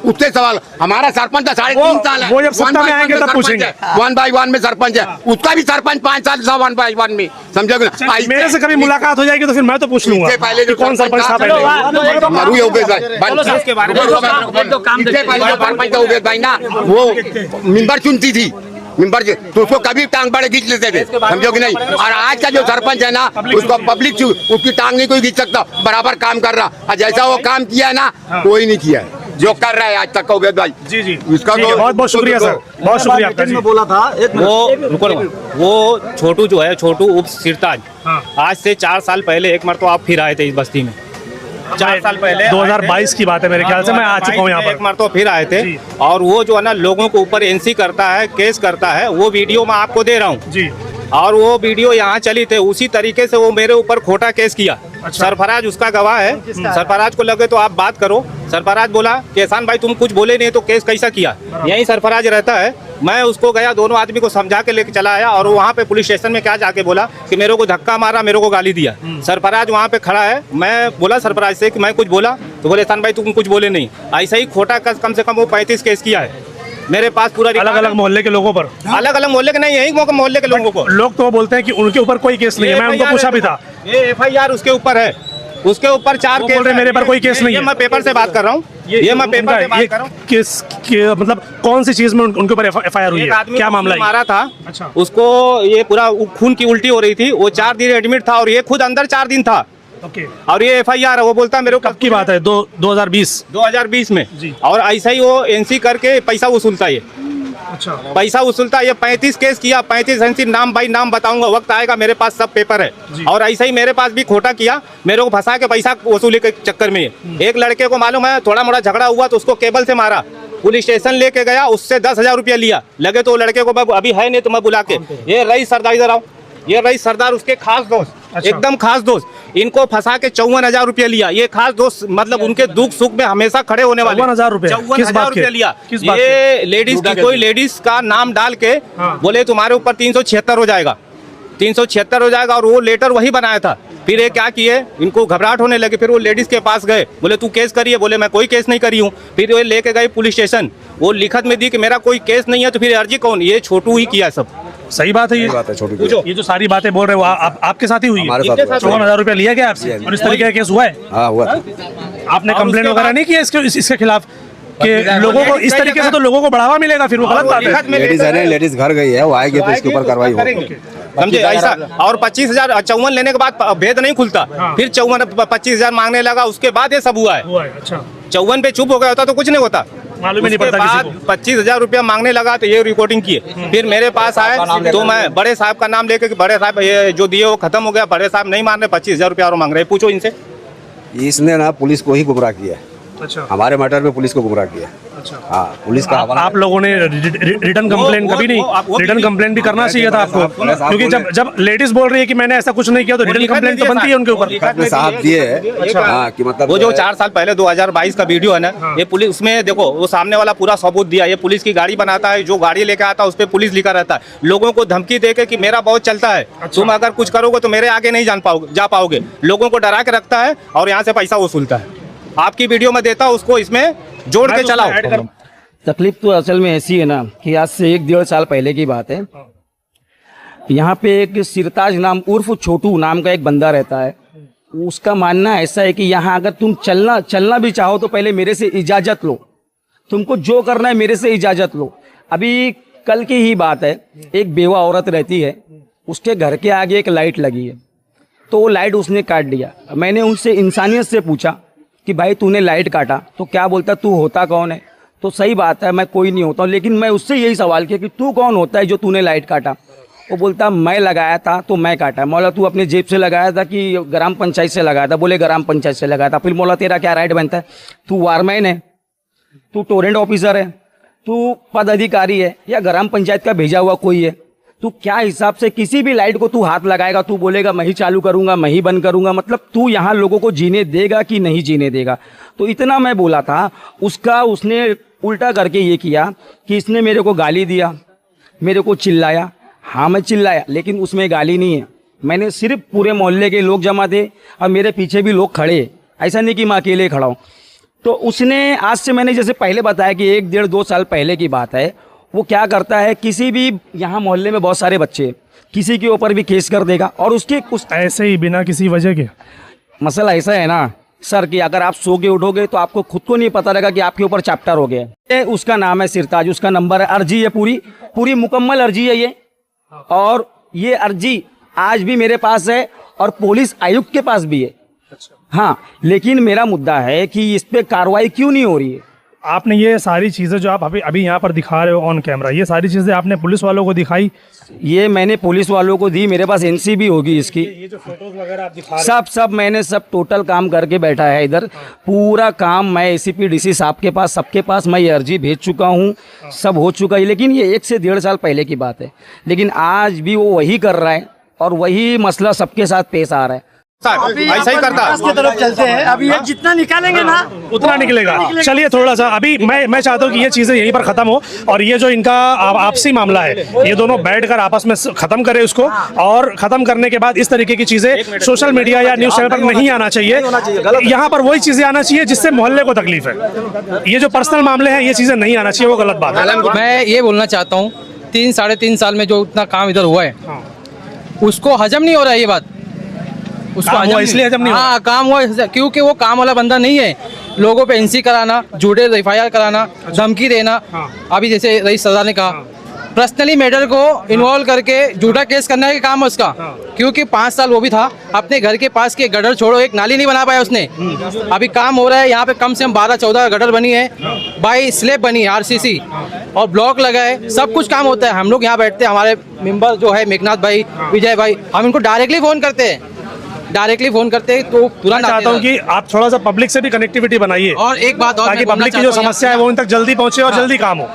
[SPEAKER 11] उससे सवाल। हमारा सरपंच था 3.5 साल है,
[SPEAKER 1] वो जब सत्ता में आएंगे तब पूछेंगे।
[SPEAKER 11] 1 by 1 में सरपंच है, उसका भी सरपंच 5 साल था 1 by 1 में, समझोगे ना?
[SPEAKER 1] मेरे से कभी मुलाकात हो जाएगी तो फिर मैं तो पूछ लूंगा
[SPEAKER 11] इससे पहले जो
[SPEAKER 1] कौन सरपंच था पहले।
[SPEAKER 11] मरू योगेश भाई,
[SPEAKER 6] उसके बारे में
[SPEAKER 11] इससे पहले जो सरपंच था योगेश भाई ना, वो मिंबर चुनती थी, मिंबर तो उसको कभी टांग बड़े खींच लेते थे, समझोगे नहीं? और आज का जो सरपंच है ना, उसको पब्लिक उसकी टांग नहीं कोई खींच सकता, बराबर काम कर रहा। और जैसा वो काम किया है ना, कोई नहीं किया है जो कर रहा है आज तक का योगेश भाई।
[SPEAKER 1] जी जी,
[SPEAKER 11] इसका
[SPEAKER 1] ठीक है, बहुत बहुत शुक्रिया सर, बहुत शुक्रिया आपका जी।
[SPEAKER 8] बोला था
[SPEAKER 6] वो छोटू जो है, छोटू उप सिरताज, आज से 4 साल पहले एक मरतबा आप फिर आए थे इस बस्ती में। 4 साल पहले
[SPEAKER 1] 2022 की बात है मेरे ख्याल से, मैं आ चुका हूँ यहाँ
[SPEAKER 6] एक
[SPEAKER 1] पर।
[SPEAKER 6] मरतबा फिर आए थे। और वो जो है ना, लोगों के ऊपर एनसी करता है, केस करता है, वो वीडियो मैं आपको दे रहा हूँ
[SPEAKER 1] जी।
[SPEAKER 6] और वो वीडियो यहाँ चली थे, उसी तरीके से वो मेरे ऊपर खोटा केस किया। सरफराज उसका गवाह है, सरफराज को लगे तो आप बात करो। सरफराज बोला कि एहसान भाई तुम कुछ बोले नहीं तो केस कैसा किया, यही सरफराज रहता है। मैं उसको गया, दोनों आदमी को समझा के लेके चला आया, और वहाँ पे पुलिस स्टेशन में क्या जाके बोला कि मेरे को धक्का मारा, मेरे को गाली दिया। सरफराज वहाँ पे खड़ा है, मैं बोला सरफराज से कि मैं कुछ बोला, तो बोले एहसान भाई तुम कुछ बोले नहीं। ऐसा ही खोटा कम से कम वो 35 केस किया है मेरे पास पूरा।
[SPEAKER 1] अलग अलग मोहल्ले के लोगों पर,
[SPEAKER 6] अलग अलग मोहल्ले के नहीं, यही मोहल्ले के लोगों को।
[SPEAKER 1] लोग तो बोलते हैं कि उनके ऊपर कोई केस नहीं है, मैं उनको पूछा भी था।
[SPEAKER 6] ये FIR उसके ऊपर है, उसके ऊपर 4 केस
[SPEAKER 1] बोल रहे मेरे पर कोई केस नहीं है।
[SPEAKER 6] मैं पेपर से बात कर रहा हूँ, ये मैं पेपर से बात कर रहा हूँ।
[SPEAKER 1] किस मतलब कौन सी चीज में उनके ऊपर FIR हुई है, क्या मामला है?
[SPEAKER 6] मारा था,
[SPEAKER 1] अच्छा।
[SPEAKER 6] उसको ये पूरा खून की उल्टी हो रही थी, वो 4 दिन एडमिट था और ये खुद अंदर 4 दिन था।
[SPEAKER 1] ओके।
[SPEAKER 6] और ये FIR है, वो बोलता है मेरे को
[SPEAKER 1] कब की बात है? 2020
[SPEAKER 6] में जी। और ऐसा ही वो एनसी करके पैसा वसूलता है,
[SPEAKER 1] अच्छा
[SPEAKER 6] पैसा वसूलता है। ये 35 केस किया, 35 एनसी, नाम भाई नाम बताऊंगा, वक्त आएगा, मेरे पास सब पेपर है। और ऐसा ही मेरे पास भी खोटा किया, मेरे को फंसा के पैसा वसूली के चक्कर में। एक लड़के को मालूम है, थोड़ा मोड़ा झगड़ा हुआ तो उसको केबल से मारा, पुलिस स्टेशन लेके गया, उससे 10,000 रुपया लिया। लगे तो लड़के को मैं अभी है नहीं तो मैं बुला के, ये रईस सरदार इधर आओ, ये रईस सरदार उसके खास दोस्त, एकदम खास दोस्त, इनको फंसा के 54,000 रुपया लिया। ये खास दोस्त मतलब उनके दुख सुख में हमेशा खड़े होने वाले।
[SPEAKER 1] 54,000 रुपया,
[SPEAKER 6] 54,000 रुपया लिया। ये लेडीज की, कोई लेडीज का नाम डाल के बोले तुम्हारे ऊपर 376 हो जाएगा, 376 हो जाएगा। और वो लेटर वही बनाया था। फिर ये क्या किए, इनको घबराहट होने लगी, फिर वो लेडीज के पास गए, बोले तू केस करिए, बोले मैं कोई केस नहीं करी हूँ। फिर वो लेके गए पुलिस स्टेशन, वो लिखत में दी कि मेरा कोई केस नहीं है, तो फिर अर्जी कौन, ये छोटू ही किया सब।
[SPEAKER 1] सही बात है, ये
[SPEAKER 9] बात है छोटी
[SPEAKER 1] पूछो। ये जो सारी बातें बोल रहे हो आपके साथ ही हुई है?
[SPEAKER 9] हमारे साथ हुआ।
[SPEAKER 1] 54,000 रुपया लिया गया आपसे और इस तरीके का केस हुआ है?
[SPEAKER 9] हाँ हुआ।
[SPEAKER 1] आपने कंप्लेंट वगैरह नहीं किया इसके खिलाफ कि लोगों को इस तरीके से तो लोगों को बढ़ावा मिलेगा, फिर वो गलत बात है।
[SPEAKER 9] लेडीज है ना, लेडीज घर गई है, वो आएगी तो इसके ऊपर कार्रवाई होगी,
[SPEAKER 6] समझे ऐसा। और 25,000 54 लेने के बाद भेद नहीं खुलता, फिर 25,000 मांगने लगा, उसके बाद ये सब हुआ है।
[SPEAKER 1] अच्छा
[SPEAKER 6] 54 पे चुप हो गया होता तो कुछ नहीं होता।
[SPEAKER 1] मालूम ही नहीं पड़ता किसी को।
[SPEAKER 6] 25,000 रुपया मांगने लगा तो ये रिकॉर्डिंग किए, फिर मेरे पास आए तो मैं बड़े साहब का नाम लेके कि बड़े साहब ये जो दिए वो खत्म हो गया, बड़े साहब नहीं मान रहे, 25,000 रुपया और मांग रहे, पूछो इनसे।
[SPEAKER 9] इसने ना पुलिस को ही गुमराह किया,
[SPEAKER 1] अच्छा
[SPEAKER 9] हमारे मैटर में पुलिस को गुमराह किया।
[SPEAKER 1] अच्छा
[SPEAKER 9] हाँ, पुलिस का
[SPEAKER 1] आप लोगों ने रिटर्न कंप्लेंट कभी नहीं, रिटर्न कंप्लेंट भी करना चाहिए था आपको, क्योंकि जब लेडीज बोल रही है कि मैंने ऐसा कुछ नहीं किया तो रिटर्न कंप्लेंट तो बनती है उनके ऊपर।
[SPEAKER 9] साहब दिए हाँ, कि मतलब
[SPEAKER 6] वो जो 4 साल पहले 2022 का वीडियो है ना, ये पुलिस, उसमें देखो वो सामने वाला पूरा सबूत दिया। ये पुलिस की गाड़ी बनाता है, जो गाड़ी लेके आता है उस पर पुलिस लिखा रहता है, लोगों को धमकी देके कि मेरा बहुत चलता है, तुम अगर कुछ करोगे तो मेरे आगे नहीं जा पाओगे, लोगों को डरा के रखता है और यहाँ से पैसा वसूलता है। आपकी वीडियो में देता हूँ, उसको इसमें जोड़ के चलाओ।
[SPEAKER 8] तकलीफ तो असल में ऐसी है ना कि आज से 1-1.5 साल पहले की बात है। यहाँ पे एक सिरताज नाम उर्फ छोटू नाम का एक बंदा रहता है। उसका मानना ऐसा है कि यहाँ अगर तुम चलना भी चाहो तो पहले मेरे से इजाज़त लो, तुमको जो करना है मेरे से इजाज़त लो। अभी कल की ही बात है, एक बेवा औरत रहती है, उसके घर के आगे एक लाइट लगी है, तो वो लाइट उसने काट दिया। मैंने उनसे इंसानियत से पूछा कि भाई तूने लाइट काटा, तो क्या बोलता तू होता कौन है? तो सही बात है, मैं कोई नहीं होता हूँ, लेकिन मैं उससे यही सवाल किया कि तू कौन होता है जो तूने लाइट काटा? वो बोलता मैं लगाया था तो मैं काटा। मौला तू अपने जेब से लगाया था कि ग्राम पंचायत से लगाया था? बोले ग्राम पंचायत से लगाया था। फिर मौला तेरा क्या राइट बनता है? तू वारमैन है, तू टोरेंट ऑफिसर है, तू पद अधिकारी है या ग्राम पंचायत का भेजा हुआ कोई है? तू क्या हिसाब से किसी भी लाइट को तू हाथ लगाएगा? तू बोलेगा मैं ही चालू करूंगा, मैं ही बंद करूंगा, मतलब तू यहाँ लोगों को जीने देगा कि नहीं जीने देगा? तो इतना मैं बोला था। उसने उल्टा करके ये किया कि इसने मेरे को गाली दिया, मेरे को चिल्लाया, हाँ मैं चिल्लाया, लेकिन उसमें गाली नहीं है। मैंने सिर्फ पूरे मोहल्ले के लोग जमा थे और मेरे पीछे भी लोग खड़े, ऐसा नहीं कि मैं अकेले खड़ा हूँ। तो उसने आज से, मैंने जैसे पहले बताया कि 1-1.5-2 साल पहले की बात है, वो क्या करता है, किसी भी यहाँ मोहल्ले में बहुत सारे बच्चे, किसी के ऊपर भी केस कर देगा और उसके कुछ
[SPEAKER 1] ऐसे ही बिना किसी वजह के।
[SPEAKER 8] मसला ऐसा है ना सर कि अगर आप सो के उठोगे तो आपको खुद को नहीं पता रहेगा कि आपके ऊपर चैप्टर हो गया। ये उसका नाम है सिरताज, उसका नंबर है, अर्जी है, पूरी मुकम्मल अर्जी है ये। और ये अर्जी आज भी मेरे पास है और पुलिस आयुक्त के पास भी है। हाँ, लेकिन मेरा मुद्दा है कि इस पे कार्रवाई क्यों नहीं हो रही है।
[SPEAKER 1] आपने ये सारी चीज़ें जो आप अभी यहाँ पर दिखा रहे हो ऑन कैमरा, ये सारी चीज़ें आपने पुलिस वालों को दिखाई?
[SPEAKER 8] ये मैंने पुलिस वालों को दी, मेरे पास एनसी भी होगी इसकी।
[SPEAKER 1] ये जो फोटोज वगैरह आप दिखा रहे
[SPEAKER 8] सब मैंने सब टोटल काम करके बैठा है इधर। पूरा काम मैं एसीपी डीसी साहब के पास, सबके पास मैं ये अर्जी भेज चुका हूँ, सब हो चुका है। लेकिन ये 1 से 1.5 साल पहले की बात है, लेकिन आज भी वो वही कर रहा है और वही मसला सबके साथ पेश आ रहा है।
[SPEAKER 6] ऐसा ही करता है।
[SPEAKER 10] की तरफ चलते हैं, अभी ये जितना निकालेंगे ना
[SPEAKER 1] उतना निकलेगा। चलिए थोड़ा सा अभी मैं चाहता हूँ कि ये चीज़ें यहीं पर ख़त्म हो और ये जो इनका आपसी मामला है, ये दोनों बैठकर आपस में ख़त्म करें उसको, और ख़त्म करने के बाद इस तरीके की चीज़ें सोशल मीडिया या न्यूज़ चैनल पर नहीं आना चाहिए। यहाँ पर वही चीज़ें आना चाहिए जिससे मोहल्ले को तकलीफ है। ये जो पर्सनल मामले हैं, ये चीज़ें नहीं आना चाहिए, वो गलत बात है।
[SPEAKER 10] मैं ये बोलना चाहता हूँ, 3-3.5 साल में जो इतना काम इधर हुआ है, उसको हजम नहीं हो रहा है ये बात। उसको
[SPEAKER 1] काम हुआ इसलिए हजम नहीं हो रहा?
[SPEAKER 10] हाँ, काम हुआ क्योंकि वो काम वाला बंदा नहीं है। लोगों पे एनसी कराना, झूठे FIR कराना, धमकी देना। अभी जैसे रईस सरदार ने कहा, पर्सनली मैटर को इन्वॉल्व करके झूठा केस करने का काम है उसका। क्योंकि 5 साल वो भी था, अपने घर के पास के गटर छोड़ो, एक नाली नहीं बना पाया उसने। अभी काम हो रहा है यहाँ पे, कम से कम 12-14 गटर बनी है, बाई स्लेब बनी है RCC, और ब्लॉक लगा है, सब कुछ काम होता है। हम लोग यहाँ बैठते हैं, हमारे मेंबर जो है मेघनाथ भाई, विजय भाई, हम इनको डायरेक्टली फ़ोन करते हैं, तो तुरंत
[SPEAKER 1] चाहता हूँ कि आप थोड़ा सा पब्लिक से भी कनेक्टिविटी बनाइए,
[SPEAKER 10] और एक बात और,
[SPEAKER 1] ताकि पब्लिक की जो समस्या है वो उन तक जल्दी पहुँचे और जल्दी काम हो।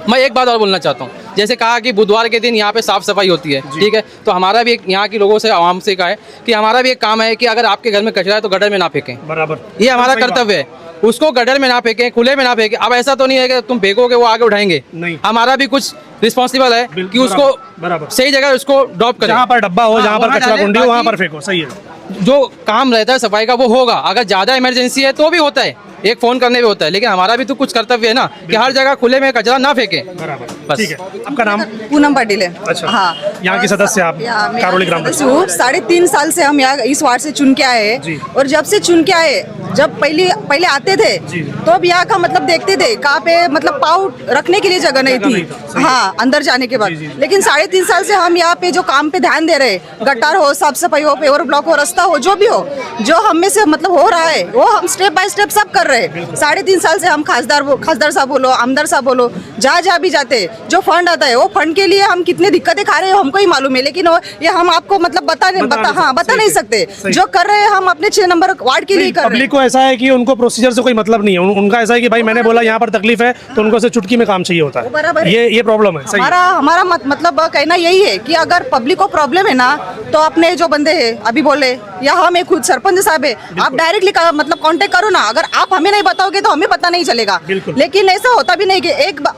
[SPEAKER 10] मैं एक बात और बोलना चाहता हूँ, जैसे कहा कि बुधवार के दिन यहाँ पे साफ सफाई होती है, ठीक है, तो हमारा भी एक यहाँ के लोगों से, आवाम से कहा है कि हमारा भी एक काम है कि अगर आपके घर में कचरा है तो गटर में ना फेंकें।
[SPEAKER 1] बराबर,
[SPEAKER 10] ये हमारा कर्तव्य है, उसको गटर में ना फेंकें, खुले में ना फेंकें। अब ऐसा तो नहीं है कि तुम फेंकोगे वो आगे उठाएंगे,
[SPEAKER 1] नहीं।
[SPEAKER 10] हमारा भी कुछ रिस्पॉन्सिबल है कि उसको सही जगह उसको ड्रॉप करें।
[SPEAKER 1] जहाँ पर डब्बा हो, जहाँ पर कचरा कुंडी हो, वहाँ पर फेंको। सही है।
[SPEAKER 10] जो काम रहता है सफाई का वो होगा, अगर ज़्यादा इमरजेंसी है तो भी होता है, एक फ़ोन करने भी होता है, लेकिन हमारा भी तो कुछ कर्तव्य है ना कि हर जगह खुले में कचरा ना फेंके।
[SPEAKER 1] बराबर,
[SPEAKER 10] बस।
[SPEAKER 1] ठीक है। आपका नाम?
[SPEAKER 12] पूनम पाटिल है।
[SPEAKER 1] अच्छा,
[SPEAKER 12] हाँ,
[SPEAKER 1] यहाँ की सदस्य आप कारोली ग्राम
[SPEAKER 12] सदस्य हूँ। 3.5 साल से हम यहाँ इस वार्ड से चुन के आए हैं, और जब से चुन के आए, जब पहले आते थे तो अब यहाँ का मतलब देखते थे, कहाँ पे मतलब पाँव रखने के लिए जगह नहीं थी, हाँ, अंदर जाने के बाद। लेकिन 3.5 साल से हम यहाँ पे जो काम पे ध्यान दे रहे, गटर हो, साफ सफाई हो, पेवर ब्लॉक हो, रास्ता हो, जो भी हो, जो हम में से मतलब हो रहा है वो हम स्टेप बाय स्टेप सब कर रहे हैं। 3.5 साल से हम खासदार साहब बोलो, आमदार साहब बोलो, जहाँ भी जाते, जो फंड आता है वो फंड के लिए हम कितनी दिक्कतें खा रहे हैं हमको ही मालूम है, लेकिन ये हम आपको मतलब बता नहीं सकते। जो कर रहे हैं हम अपने 6 नंबर वार्ड के लिए कर रहे हैं।
[SPEAKER 1] पब्लिक को ऐसा है कि उनको प्रोसीजर से कोई मतलब नहीं है, उनका ऐसा है कि भाई मैंने बोला यहाँ पर तकलीफ है तो उनको से चुटकी में काम चाहिए होता है।
[SPEAKER 12] बराबर,
[SPEAKER 1] ये प्रॉब्लम है।
[SPEAKER 12] हमारा मतलब कहना यही है कि अगर पब्लिक को प्रॉब्लम है ना, तो अपने जो बंदे हैं अभी बोले, या हम खुद सरपंच साहब है, आप डायरेक्टली मतलब कांटेक्ट करो ना। अगर आप हमें नहीं बताओगे तो हमें पता नहीं चलेगा। लेकिन ऐसा होता भी नहीं कि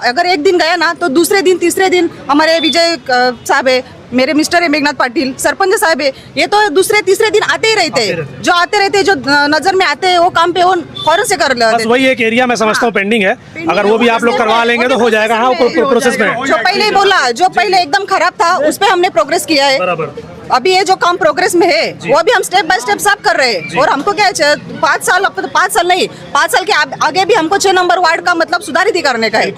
[SPEAKER 12] अगर एक दिन गया ना तो दूसरे दिन तीसरे दिन हमारे विजय साहब है, मेरे मिस्टर है मेघनाथ पाटिल, सरपंच साहब है, ये तो दूसरे तीसरे दिन आते ही रहते हैं। जो आते रहते हैं, जो नजर में आते हैं वो काम पे वो फौरन से कर लेते हैं।
[SPEAKER 1] वही एक एरिया मैं समझता हूँ पेंडिंग है, अगर वो भी आप लोग करवा लेंगे तो हो जाएगा। हाँ, प्रोसेस में
[SPEAKER 12] जो पहले बोला, जो पहले एकदम खराब था उस पे हमने प्रोग्रेस किया है। अभी ये जो काम प्रोग्रेस में है वो भी हम स्टेप बाय स्टेप सब कर रहे हैं। और हमको क्या है, 5 साल, अब तो 5 साल नहीं, 5 साल के आगे भी हमको 6 नंबर वार्ड का मतलब सुधारित ही करने का है।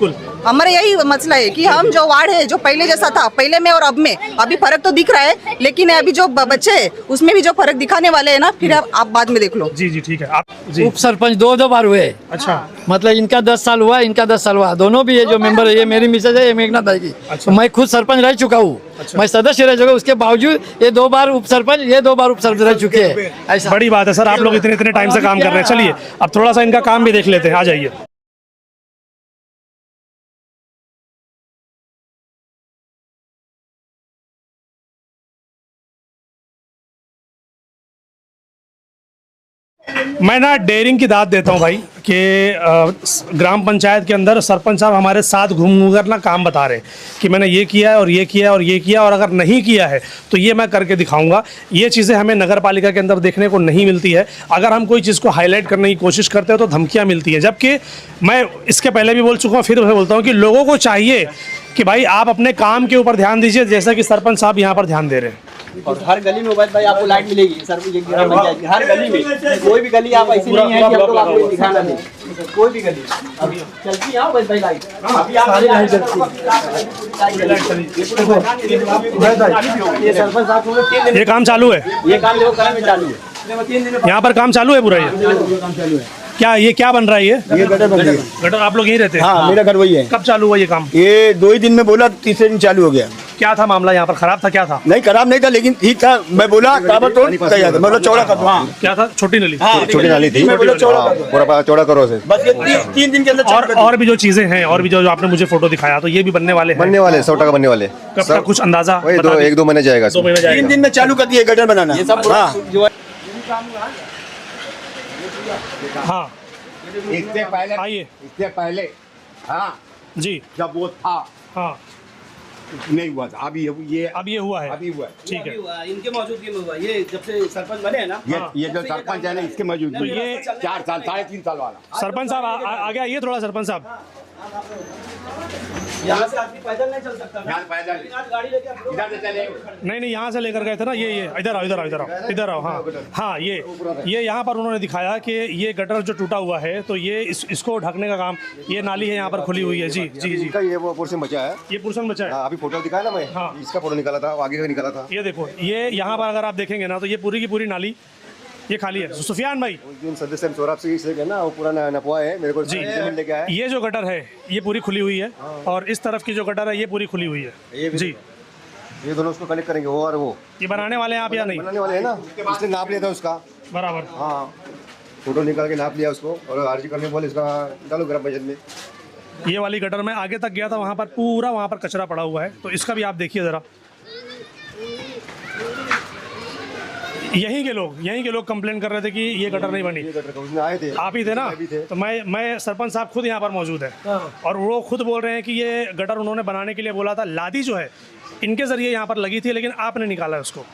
[SPEAKER 12] हमारा यही मसला है कि हम जो वार्ड है, जो पहले जैसा था, पहले में और अब में अभी फर्क तो दिख रहा है, लेकिन अभी जो बच्चे है उसमें भी जो फर्क दिखाने वाले है ना, फिर आप बाद में देख लो।
[SPEAKER 1] जी जी, ठीक है। आप
[SPEAKER 10] उप सरपंच 2 बार हुए।
[SPEAKER 1] अच्छा,
[SPEAKER 10] मतलब इनका 10 साल हुआ, इनका 10 साल हुआ, दोनों भी ये जो मेंबर है, ये मेरी मिसेज है, ये मेघनाथ भाई की।
[SPEAKER 1] अच्छा।
[SPEAKER 10] मैं खुद सरपंच रह चुका हूँ। मैं सदस्य रह चुका, उसके बावजूद ये 2 बार उप सरपंच, ये 2 बार उप सरपंच रह चुके हैं। ऐसा
[SPEAKER 1] बड़ी बात है सर, आप लोग इतने टाइम से काम कर रहे हैं। चलिए अब थोड़ा सा इनका काम भी देख लेते हैं, आ जाइए। मैं ना डेयरिंग की दाद देता हूँ भाई कि ग्राम पंचायत के अंदर सरपंच साहब हमारे साथ घूम कर ना काम बता रहे कि मैंने ये किया है और ये किया और ये किया, और अगर नहीं किया है तो ये मैं करके दिखाऊंगा। ये चीज़ें हमें नगर पालिका के अंदर देखने को नहीं मिलती है। अगर हम कोई चीज़ को हाईलाइट करने की कोशिश करते हैं तो धमकियाँ मिलती है, जबकि मैं इसके पहले भी बोल चुका हूँ, फिर मैं बोलता हूँ कि लोगों को चाहिए कि भाई आप अपने काम के ऊपर ध्यान दीजिए, जैसा कि सरपंच साहब यहाँ पर ध्यान दे रहे हैं।
[SPEAKER 8] और हर गली में भाई आपको लाइट मिलेगी सर, ये ग्राम पंचायत की हर गली में, कोई भी गली आप ऐसी नहीं है कि हम लोग आपको दिखाना नहीं, कोई भी गली अभी चलती है भाई लाइट, अभी सारी लाइट चलती है। ये सरपंच साहब को 3 दिन
[SPEAKER 1] ये काम चालू है,
[SPEAKER 8] ये काम देखो काम में चालू है, 3 दिन
[SPEAKER 1] यहाँ पर काम चालू है पूरा। ये
[SPEAKER 8] काम चालू है।
[SPEAKER 1] क्या ये क्या बन रहा है?
[SPEAKER 8] ये गटर बन रही है।
[SPEAKER 1] गटर आप लोग यहीं रहते हैं?
[SPEAKER 8] हाँ मेरा घर वही है।
[SPEAKER 1] कब चालू हुआ ये काम?
[SPEAKER 8] ये 2 ही दिन में बोला, तीसरे दिन चालू हो गया।
[SPEAKER 1] क्या था मामला यहाँ पर? खराब था? क्या था?
[SPEAKER 8] नहीं खराब नहीं था, लेकिन ठीक था। मैं बोला ताबड़तोड़ तैयार था, मतलब चौड़ा कर दो। हाँ
[SPEAKER 1] क्या था? छोटी नली?
[SPEAKER 9] छोटी नाली थी,
[SPEAKER 8] मैं बोला चौड़ा कर दो,
[SPEAKER 9] पूरा चौड़ा करो से।
[SPEAKER 8] बस ये 3 दिन के अंदर।
[SPEAKER 1] और भी जो चीजें हैं, और भी जो आपने मुझे फोटो दिखाया, तो ये भी बनने वाले हैं?
[SPEAKER 9] 100% बनने वाले।
[SPEAKER 1] कब तक कुछ अंदाजा?
[SPEAKER 9] वही 1-2 महीने जाएगा।
[SPEAKER 1] 2 महीने जाएगा।
[SPEAKER 8] 3 दिन में चालू कर दिए गटर बनाना।
[SPEAKER 1] हाँ
[SPEAKER 11] इससे पहले
[SPEAKER 1] आइए।
[SPEAKER 11] इससे पहले हाँ
[SPEAKER 1] जी
[SPEAKER 11] जब वो था
[SPEAKER 1] हाँ
[SPEAKER 11] नहीं हुआ था, अभी ये
[SPEAKER 1] अब ये हुआ है।
[SPEAKER 11] अभी हुआ है।
[SPEAKER 1] ठीक है।
[SPEAKER 8] इनके मौजूदगी में हुआ, ये जब से सरपंच बने हैं ना।
[SPEAKER 11] ये जो सरपंच है ना, इसके मौजूद
[SPEAKER 1] तो ये
[SPEAKER 11] 4 साल 3.5 साल वाला
[SPEAKER 1] सरपंच साहब आगे आइए थोड़ा। सरपंच साहब
[SPEAKER 8] यहाँ से आदमी पैदल नहीं चल सकता।
[SPEAKER 11] यहाँ पैदल
[SPEAKER 8] गाड़ी लेके
[SPEAKER 11] इधर से चले।
[SPEAKER 1] नहीं यहाँ से लेकर गए थे ना। ये इधर आओ इधर आओ इधर आओ इधर आओ। हाँ हाँ ये यहाँ पर उन्होंने दिखाया कि ये गटर जो टूटा हुआ है, तो ये इसको ढकने का काम, ये नाली है यहाँ पर खुली हुई है। जी जी जी,
[SPEAKER 9] ये वो पोर्शन बचा है,
[SPEAKER 1] ये पोर्शन बचा है।
[SPEAKER 9] अभी फोटो दिखाया ना मैं।
[SPEAKER 1] हाँ।
[SPEAKER 9] इसका फोटो निकाला था, आगे का निकाला था।
[SPEAKER 1] ये देखो, ये यहाँ पर अगर आप देखेंगे ना, तो ये पूरी की पूरी नाली ये खाली है। सुफियान भाई
[SPEAKER 9] जिन सदस्य सौरभ से इसलिए ना, वो पूरा नपवा है मेरे को
[SPEAKER 1] जी,
[SPEAKER 9] जमीन लेके आया।
[SPEAKER 1] ये जो गटर है ये पूरी खुली हुई है, और इस तरफ की जो गटर है ये पूरी खुली हुई है। जी
[SPEAKER 9] ये दोनों उसको कनेक्ट करेंगे, वो और वो।
[SPEAKER 1] ये बनाने वाले हैं आप या नहीं?
[SPEAKER 9] बनाने वाले हैं ना, इसने नाप लिया था उसका
[SPEAKER 1] बराबर।
[SPEAKER 9] हाँ फोटो निकाल के नाप लिया उसको, और आरजी करने बोले इसका डालो ग्राम पंचायत में।
[SPEAKER 1] ये वाली गटर में आगे तक गया था, वहाँ पर पूरा वहाँ पर कचरा पड़ा हुआ है, तो इसका भी आप देखिए ज़रा। यहीं के लोग कंप्लेन कर रहे थे कि ये गटर नहीं बनी।
[SPEAKER 9] उसमें आए थे,
[SPEAKER 1] आप ही थे ना? तो मैं सरपंच साहब खुद यहाँ पर मौजूद है, और वो खुद बोल रहे हैं कि ये गटर उन्होंने बनाने के लिए बोला था। लादी जो है इनके जरिए यहाँ पर लगी थी, लेकिन आपने निकाला उसको।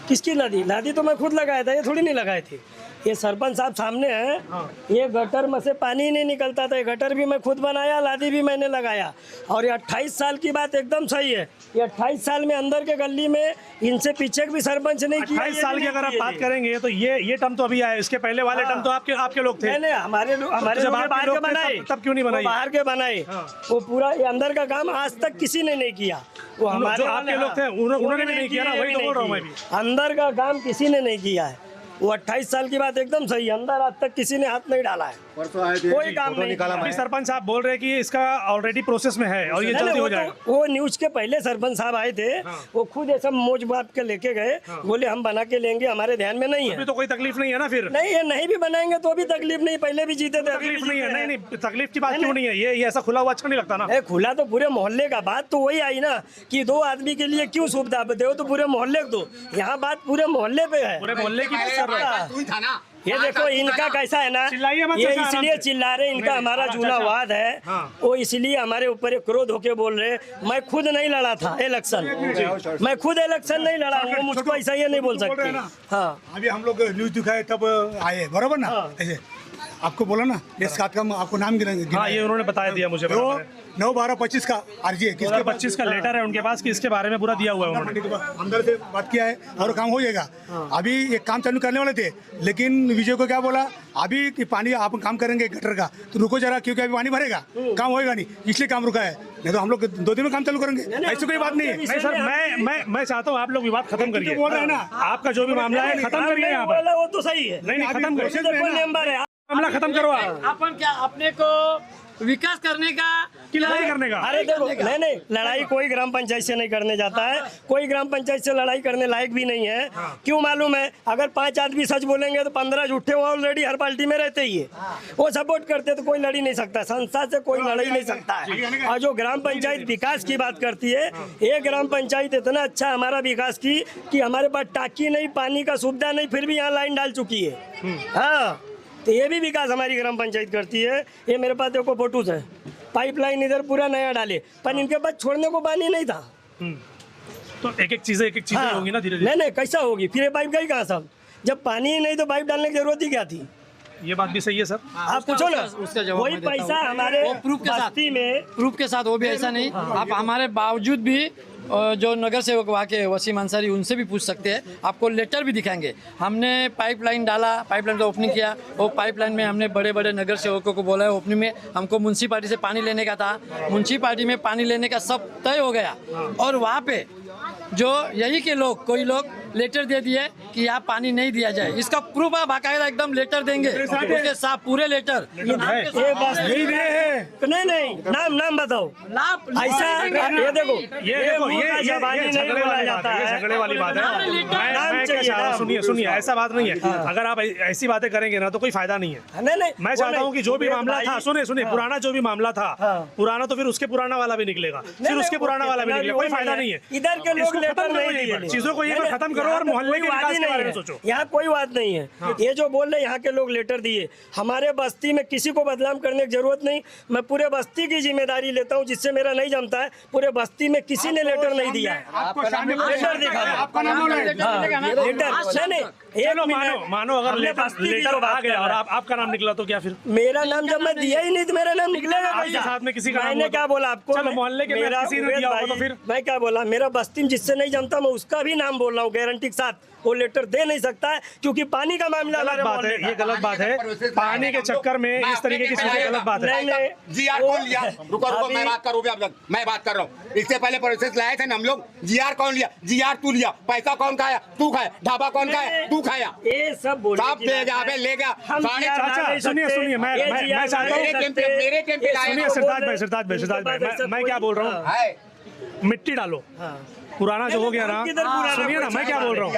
[SPEAKER 3] किसकी लादी? लादी तो मैं खुद लगाया था, ये थोड़ी नहीं लगाए थे। ये सरपंच साहब सामने है। ये गटर में से पानी नहीं निकलता था, ये गटर भी मैं खुद बनाया, लादी भी मैंने लगाया। और ये 28 साल की बात एकदम सही है। ये 28 साल में अंदर के गली में इनसे पीछे भी सरपंच नहीं किया।
[SPEAKER 1] 28 साल की अगर आप बात करेंगे तो ये टर्म तो अभी आया, इसके पहले वाले टर्म तो आपके लोग थे।
[SPEAKER 3] नहीं, हमारे लोग बाहर के बनाए।
[SPEAKER 1] तब क्यों नहीं बनाई?
[SPEAKER 3] बाहर के बनाए। वो पूरा ये अंदर का काम आज तक किसी ने नहीं किया। वो हमारे
[SPEAKER 1] आपके लोग थे, उन्होंने भी नहीं किया ना, वही तो बोल रहा हूँ मैं भी।
[SPEAKER 3] अंदर का काम किसी ने नहीं किया है। वो 28 साल की बात एकदम सही है, अंदर आज तक किसी ने हाथ नहीं डाला है, कोई काम नहीं निकाला।
[SPEAKER 1] अभी सरपंच साहब बोल रहे हैं कि इसका ऑलरेडी प्रोसेस में है और ये जल्दी हो जाएगा।
[SPEAKER 3] वो न्यूज के पहले सरपंच साहब आए थे, वो खुद ऐसा मोज बात के लेके गए, बोले हम बना के लेंगे, हमारे ध्यान में नहीं है।
[SPEAKER 1] अभी तो कोई तकलीफ नहीं है ना? फिर
[SPEAKER 3] नहीं, ये नहीं भी बनाएंगे तो भी तकलीफ नहीं, पहले भी जीते थे।
[SPEAKER 1] तकलीफ नहीं है? नहीं, तकलीफ की बात क्यों नहीं है? ये ऐसा खुला हुआ अच्छा नहीं लगता ना?
[SPEAKER 3] खुला तो पूरे मोहल्ले का, बात तो वही आई ना कि 2 आदमी के लिए क्यों सुविधा दो, तो पूरे मोहल्ले को दो। यहाँ बात पूरे मोहल्ले पे है,
[SPEAKER 1] पूरे मोहल्ले की बात कर रहा है।
[SPEAKER 3] ये देखो इनका कैसा है ना, ये इसलिए चिल्ला रहे, इनका हमारा जूना वाद है। वो इसलिए हमारे ऊपर क्रोध होके बोल रहे। मैं खुद नहीं लड़ा था इलेक्शन, मैं खुद इलेक्शन नहीं लड़ा, वो मुझको ऐसा ही नहीं बोल सकते। हाँ
[SPEAKER 4] अभी हम लोग न्यूज दिखाए तब आए, बराबर ना? ऐसे आपको बोला ना, देश का आपको नाम गिना।
[SPEAKER 1] हाँ, ये उन्होंने बताया दिया मुझे।
[SPEAKER 4] 9/12/25 का आरजी है, किसके
[SPEAKER 1] 25 का लेटर है उनके पास कि इसके बारे में पूरा दिया हुआ है उन्होंने।
[SPEAKER 4] अंदर से बात किया है और काम हो जाएगा। अभी ये काम चालू करने वाले थे, लेकिन विजय को क्या बोला, अभी कि पानी आप काम करेंगे गटर का तो रुको जरा, क्योंकि अभी पानी भरेगा, काम होएगा नहीं, इसलिए काम रुका है। नहीं तो हम लोग 2 दिन में काम चालू करेंगे, ऐसी कोई बात नहीं है।
[SPEAKER 1] नहीं सर, मैं चाहता हूँ आप लोग विवाद खत्म करिए। बोल रहे हैं ना, आपका जो भी मामला है खत्म करिए यहाँ पर।
[SPEAKER 3] वो तो सही है।
[SPEAKER 1] नहीं, खत्म करिए, मामला खत्म करो।
[SPEAKER 10] अपन क्या अपने को विकास करने का
[SPEAKER 1] कि लड़ाई करने का?
[SPEAKER 3] अरे देखो, नहीं, लड़ाई कोई ग्राम पंचायत से नहीं करने जाता है, कोई ग्राम पंचायत से लड़ाई करने लायक भी नहीं है। क्यों मालूम है? अगर 5 आदमी सच बोलेंगे तो 15 झूठे वो ऑलरेडी हर पार्टी में रहते ही है, वो सपोर्ट करते तो कोई लड़ ही नहीं सकता, संस्था से कोई लड़ ही नहीं सकता है। और जो ग्राम पंचायत विकास की बात करती है, ये ग्राम पंचायत इतना अच्छा हमारा विकास की कि हमारे पास टाकी नहीं, पानी का सुविधा नहीं, फिर भी यहाँ लाइन डाल चुकी है। हाँ, तो ये भी विकास हमारी ग्राम पंचायत करती है। ये मेरे पास देखो फोटोज है, पाइपलाइन इधर पूरा नया डाले, पर इनके पास छोड़ने को पानी नहीं था।
[SPEAKER 1] तो एक एक चीजें होंगी ना धीरे धीरे।
[SPEAKER 3] नहीं कैसा होगी, फिर ये पाइप गई कहाँ साहब? जब पानी ही नहीं तो पाइप डालने की जरूरत ही क्या थी?
[SPEAKER 1] ये बात भी सही है सर।
[SPEAKER 3] आप पूछो ना,
[SPEAKER 10] उसका जवाब
[SPEAKER 3] वही
[SPEAKER 10] मैं देता
[SPEAKER 3] पैसा
[SPEAKER 10] हूँ।
[SPEAKER 3] हमारे
[SPEAKER 10] वो प्रूफ के साथ,
[SPEAKER 3] बस्ती में
[SPEAKER 10] प्रूफ के साथ वो भी ऐसा नहीं। आप हमारे बावजूद भी जो नगर सेवक वहाँ के वसीम अंसारी, उनसे भी पूछ सकते हैं, आपको लेटर भी दिखाएंगे। हमने पाइपलाइन डाला, पाइपलाइन का ओपनिंग किया, वो पाइपलाइन में हमने बड़े बड़े नगर सेवकों को बोला है ओपनिंग में। हमको म्यूनसिपालिटी से पानी लेने का था, म्यूनसिपालिटी में पानी लेने का सब तय हो गया, और वहाँ पे जो यही के लोग, कोई लोग लेटर दे दिए कि यहाँ पानी नहीं दिया जाए। इसका प्रूफ आप बाकायदा एकदम लेटर देंगे, उसके साथ पूरे लेटर।
[SPEAKER 3] ये बस नहीं नाम बताओ। ऐसा ये देखो, ये बोला जाता है,
[SPEAKER 1] झगड़े वाली बात है। मैं क्या चाह रहा हूँ, सुनिए ऐसा बात नहीं है। अगर आप ऐसी बातें करेंगे ना तो कोई फायदा नहीं है।
[SPEAKER 3] नहीं
[SPEAKER 1] मैं चाहता हूँ कि जो भी मामला था, सुनिए पुराना जो भी मामला था, पुराना तो फिर उसके पुराना वाला भी निकलेगा, फिर उसके पुराना वाला भी निकलेगा, कोई फायदा नहीं है।
[SPEAKER 3] इधर के लोग लेटर नहीं दिए,
[SPEAKER 1] चीजों को ये खत्म करो और मोहल्ले के विकास के बारे में सोचो।
[SPEAKER 3] यहाँ कोई बात नहीं है। ये जो बोल रहे यहाँ के लोग लेटर दिए, हमारे बस्ती में किसी को बदनाम करने की जरूरत नहीं। मैं पूरे बस्ती की जिम्मेदारी लेता हूँ, जिससे मेरा नहीं जमता है। पूरे बस्ती में किसी ने लेटर नहीं दिया है। लेटर दिखा लेटर नहीं,
[SPEAKER 1] मानो अगर लेटर आ गया और आपका नाम निकला तो क्या फिर?
[SPEAKER 3] मेरा नाम जब मैं दिया ही नहीं तो मेरा नाम निकलेगा
[SPEAKER 1] आपके साथ में किसी का?
[SPEAKER 3] मैंने क्या बोला आपको?
[SPEAKER 1] चलो मोहल्ले के
[SPEAKER 3] मेरा
[SPEAKER 1] किसी ने दिया होगा तो फिर
[SPEAKER 3] मैं क्या बोला? मेरा बस्ती में जिससे नहीं जमता मैं उसका भी नाम बोल रहा हूँ गारंटी के साथ। वो लेटर दे नहीं सकता है क्योंकि पानी का मामला
[SPEAKER 1] गलत बात है, ये गलत बात है। पानी के चक्कर में इस तरीके की चीजें गलत बात है।
[SPEAKER 11] जीआर कौन लिया? रुको मैं बात करूँ, मैं बात कर रहा हूँ। इससे पहले प्रोसेस लाए थे ना हम लोग। जीआर कौन लिया? जीआर तू लिया। पैसा कौन खाया? तू खाया। ढाबा कौन खाया? तू खाया।
[SPEAKER 3] ये सब
[SPEAKER 11] ले गया
[SPEAKER 1] चाचा सुनिए, मैं चाहता हूँ,
[SPEAKER 11] मेरे टेम पे लाए।
[SPEAKER 1] सिरताज भाई मैं क्या बोल रहा हूँ, मिट्टी डालो। पुराना जो हो गया ना, सुनिए ना मैं क्या बोल रहा हूँ,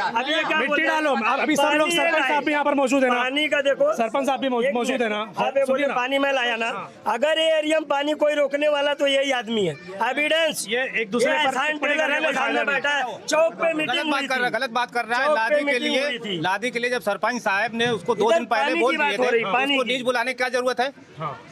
[SPEAKER 1] मिट्टी डालो। अभी सब लोग, सरपंच साहब भी यहाँ पर मौजूद है ना,
[SPEAKER 3] पानी का देखो,
[SPEAKER 1] सरपंच साहब भी मौजूद है ना।
[SPEAKER 3] सुनिए ना, पानी में लाया ना, अगर ये एरिया में पानी कोई रोकने वाला तो यही आदमी है। एविडेंस
[SPEAKER 1] ये एक दूसरे पर
[SPEAKER 3] बैठा है, चौक पे मीटिंग
[SPEAKER 6] गलत बात कर रहा है। लादी के लिए जब सरपंच साहब ने उसको 2 दिन पहले बोल दिए थे, उसको न्यूज बुलाने की क्या जरूरत है?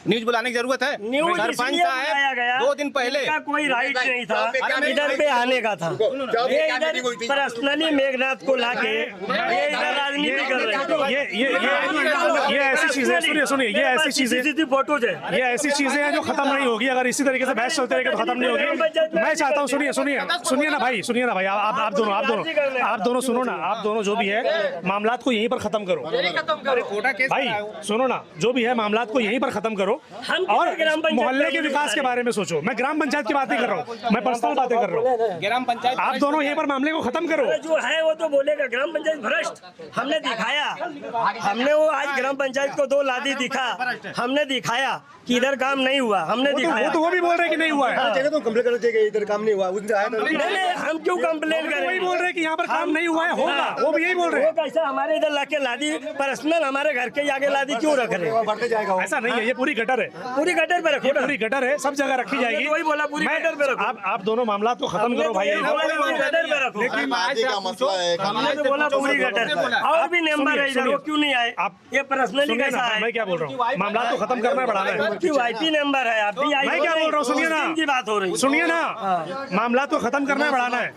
[SPEAKER 6] न्यूज बुलाने की जरूरत है? सरपंच साहब 2 दिन पहले
[SPEAKER 3] कोई राइट नहीं था इधर पे आने का था। ये इधर पर्सनली मेघनाथ को लाके ये इधर राजनीति कर रहे हैं।
[SPEAKER 1] ये ऐसी चीजें, सुनिए ये ऐसी चीजें,
[SPEAKER 3] फोटोज है,
[SPEAKER 1] ये ऐसी चीजें हैं जो खत्म नहीं होगी। अगर इसी तरीके से बहस चलते रहेगा तो खत्म नहीं होगी। मैं चाहता हूँ, सुनिए ना भाई, आप दोनों सुनो ना, आप दोनों जो भी है मामलात को यहीं पर खत्म करो भाई। सुनो ना, जो भी है मामलात को यहीं पर खत्म करो और मोहल्ले के विकास के बारे में सोचो। मैं ग्राम पंचायत की बात नहीं कर रहा हूँ, मैं पर्सनल बातें कर रहा हूँ।
[SPEAKER 6] ग्राम पंचायत
[SPEAKER 1] आप दोनों यहीं पर मामले को खत्म करो।
[SPEAKER 3] जो है वो तो बोलेगा ग्राम पंचायत भ्रष्ट। हमने दिखाया, हमने वो आज ग्राम पंचायत को 2 लादी दिखा, हमने दिखाया कि इधर काम नहीं हुआ। हमने दिखाया,
[SPEAKER 1] वो भी बोल रहे कि नहीं हुआ है।
[SPEAKER 9] तो कंप्लेंट करना चाहिए, इधर काम नहीं हुआ।
[SPEAKER 3] नहीं, हम क्यों कंप्लेन करें?
[SPEAKER 1] वही बोल रहे हैं कि यहाँ पर काम नहीं हुआ है, होगा। वो भी यही बोल रहे हैं।
[SPEAKER 3] वो कैसा हमारे इधर लाके लादी पर्सनल हमारे घर के आगे लादी क्यों रख रहे हैं?
[SPEAKER 9] बढ़ते जाएगा।
[SPEAKER 1] ऐसा नहीं है, ये पूरी गटर है,
[SPEAKER 3] पूरी गटर पे रखो,
[SPEAKER 1] पूरी गटर है, सब जगह रखी जाएगी।
[SPEAKER 3] वही बोला पूरी गटर पे रखो।
[SPEAKER 1] आप दोनों मामला को खत्म करो भाई।
[SPEAKER 3] गटर पे रखो।
[SPEAKER 2] लेकिन आदि का मसला है।
[SPEAKER 3] हमने तो बोला पूरी गटर। और भी मेंबर है इधर, वो क्यों नहीं आए?
[SPEAKER 1] आप
[SPEAKER 3] ये पर्सनली कैसा है?
[SPEAKER 1] मैं क्या बोल रहा हूँ, मामला तो खत्म करना है, बढ़ाना है।
[SPEAKER 3] क्यों आईपी मेंबर है आप भी?
[SPEAKER 1] मैं क्या बोल रहा हूँ, सुनिए ना,
[SPEAKER 3] की बात हो रही,
[SPEAKER 1] सुनिए ना, मामला तो खत्म करना है, बढ़ाना है।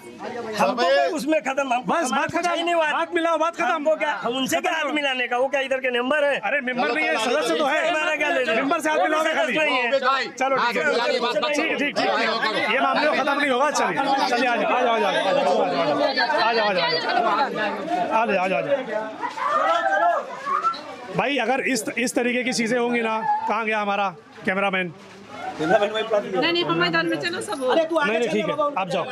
[SPEAKER 3] हमको उसमें खत्म,
[SPEAKER 1] बस बात खत्म, बात मिलाओ, बात खत्म।
[SPEAKER 3] हमको क्या, उनसे क्या हाथ मिलाने का? वो क्या इधर के मेंबर है?
[SPEAKER 1] अरे मेंबर नहीं है, सदस्य तो है।
[SPEAKER 3] हमारा क्या लेना?
[SPEAKER 1] मेंबर से हाथ मिलाओगे खाली? चलो ठीक है, ठीक, ये मामले को खत्म नहीं होगा। चलिए आ जाओ भाई। अगर इस तरीके की चीजें होंगी ना, कहाँ गया हमारा कैमरामैन?
[SPEAKER 12] नहीं हम मैदान में चलो सब।
[SPEAKER 1] नहीं ठीक है, आप जाओ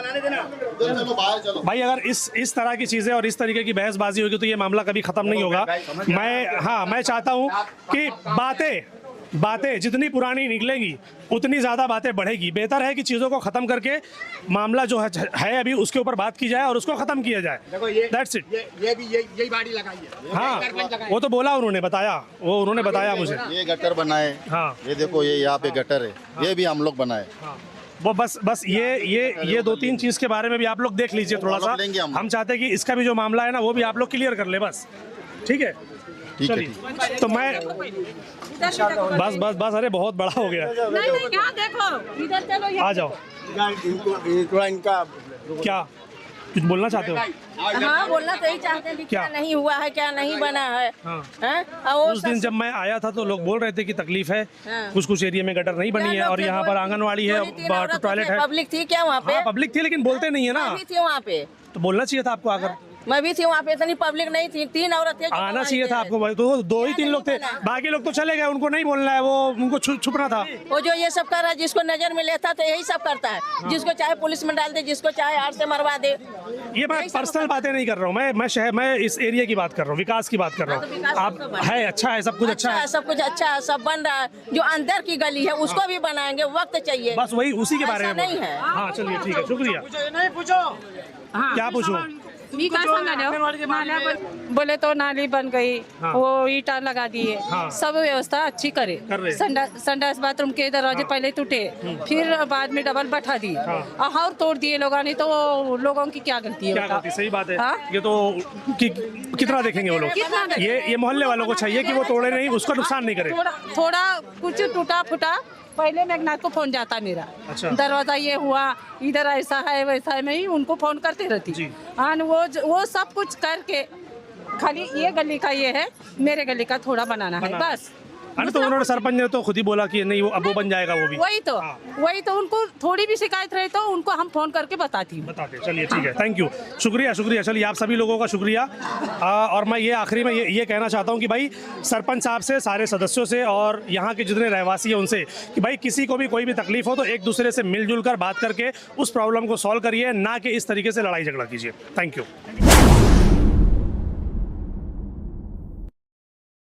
[SPEAKER 1] भाई। अगर इस तरह की चीजें और इस तरीके की बहसबाजी होगी तो ये मामला कभी खत्म नहीं होगा। मैं चाहता हूँ कि बातें जितनी पुरानी निकलेंगी उतनी ज़्यादा बातें बढ़ेगी। बेहतर है कि चीज़ों को ख़त्म करके मामला जो है अभी उसके ऊपर बात की जाए और उसको ख़त्म किया जाए। That's it.
[SPEAKER 11] ये भी यही बाड़ी लगाई है।
[SPEAKER 1] हाँ, वो तो बोला, उन्होंने बताया मुझे।
[SPEAKER 2] ये गटर बनाए। हाँ, ये देखो, ये यहाँ पे गटर है, ये भी हम लोग बनाए।
[SPEAKER 1] वो बस ये 2-3 चीज़ के बारे में भी आप लोग देख लीजिए थोड़ा सा। हम चाहते हैं कि इसका भी जो मामला है ना वो भी आप लोग क्लियर कर ले, बस। ठीक है।
[SPEAKER 2] ठीक है,
[SPEAKER 1] चलिए तो मैं बस बस बस, अरे बहुत बड़ा हो गया,
[SPEAKER 12] नहीं क्या देखो इधर चलो
[SPEAKER 1] आ जाओ।
[SPEAKER 11] इनका
[SPEAKER 1] क्या कुछ बोलना चाहते हो?
[SPEAKER 12] हाँ बोलना तो ही चाहते हैं
[SPEAKER 1] क्या?
[SPEAKER 12] क्या नहीं हुआ है, क्या नहीं बना है,
[SPEAKER 1] हाँ।
[SPEAKER 12] हैं? और वो
[SPEAKER 1] उस दिन जब मैं आया था तो लोग बोल रहे थे कि तकलीफ है,
[SPEAKER 12] हाँ।
[SPEAKER 1] कुछ कुछ एरिया में गटर नहीं बनी है और यहाँ पर आंगनवाड़ी है, टॉयलेट है।
[SPEAKER 12] पब्लिक थी क्या वहाँ पे?
[SPEAKER 1] हाँ पब्लिक थी लेकिन बोलते नहीं है ना,
[SPEAKER 12] मैं भी थी वहाँ पे,
[SPEAKER 1] तो बोलना चाहिए था आपको आकर।
[SPEAKER 12] मैं भी थी वहाँ पे, इतनी पब्लिक नहीं थी, 3 औरत थे जो
[SPEAKER 1] आना
[SPEAKER 12] वहाँ
[SPEAKER 1] चाहिए
[SPEAKER 12] थे।
[SPEAKER 1] था आपको भाई, तो 2 ही 3 लोग थे, बाकी लोग तो चले गए, उनको नहीं बोलना है, वो उनको छुपना था।
[SPEAKER 12] वो जो ये सब कर रहा है, जिसको नजर में लेता तो यही सब करता है, जिसको चाहे पुलिस में डाल दे, जिसको चाहे आड़ से मरवा दे।
[SPEAKER 1] ये मैं पर्सनल बातें नहीं कर रहा हूँ, मैं इस एरिया की बात कर रहा हूँ, विकास की बात कर रहा हूँ। आप है अच्छा है, सब कुछ अच्छा है,
[SPEAKER 12] सब कुछ अच्छा है, सब बन रहा है, जो अंदर की गली है उसको भी बनाएंगे, वक्त चाहिए,
[SPEAKER 1] बस वही उसी के बारे में
[SPEAKER 12] ऐसा नहीं है।
[SPEAKER 1] हाँ चलिए ठीक है, शुक्रिया। क्या पूछूं?
[SPEAKER 12] बोले तो नाली बन गई,
[SPEAKER 1] हाँ।
[SPEAKER 12] वो ईटा लगा दिए,
[SPEAKER 1] हाँ।
[SPEAKER 12] सब व्यवस्था अच्छी करे,
[SPEAKER 1] कर रहे।
[SPEAKER 12] संडास बाथरूम के दरवाजे पहले टूटे, फिर बाद में डबल बैठा दिए और तोड़ दिए लोगों ने, तो लोगों की क्या गलती है?
[SPEAKER 1] क्या
[SPEAKER 12] बताओ?
[SPEAKER 1] गलती? सही बात है,
[SPEAKER 12] हाँ?
[SPEAKER 1] ये तो कितना देखेंगे वो लोग,
[SPEAKER 12] कितना देखेंगे?
[SPEAKER 1] ये मोहल्ले वालों को चाहिए कि वो तोड़े नहीं, उसका नुकसान नहीं करे।
[SPEAKER 12] थोड़ा कुछ टूटा फूटा पहले मेघनाथ को फोन जाता मेरा,
[SPEAKER 1] अच्छा।
[SPEAKER 12] दरवाजा ये हुआ, इधर ऐसा है वैसा है, मैं ही उनको फोन करती रहती
[SPEAKER 1] जी।
[SPEAKER 12] हाँ, वो सब कुछ करके खाली ये गली का ये है, मेरे गली का थोड़ा बनाना है बस।
[SPEAKER 1] अरे तो उन्होंने सरपंच ने तो खुद ही बोला कि नहीं वो अब वो बन जाएगा वो भी।
[SPEAKER 12] वही तो उनको थोड़ी भी शिकायत रही तो उनको हम फोन करके बताते।
[SPEAKER 1] चलिए ठीक है, थैंक यू, शुक्रिया शुक्रिया। चलिए आप सभी लोगों का शुक्रिया। और मैं ये आखिरी में ये कहना चाहता हूँ कि भाई सरपंच साहब से, सारे सदस्यों से और यहाँ के जितने रहवासी हैं उनसे कि भाई किसी को भी कोई भी तकलीफ हो तो एक दूसरे से मिलजुल कर बात करके उस प्रॉब्लम को सॉल्व करिए, ना कि इस तरीके से लड़ाई झगड़ा कीजिए। Thank you.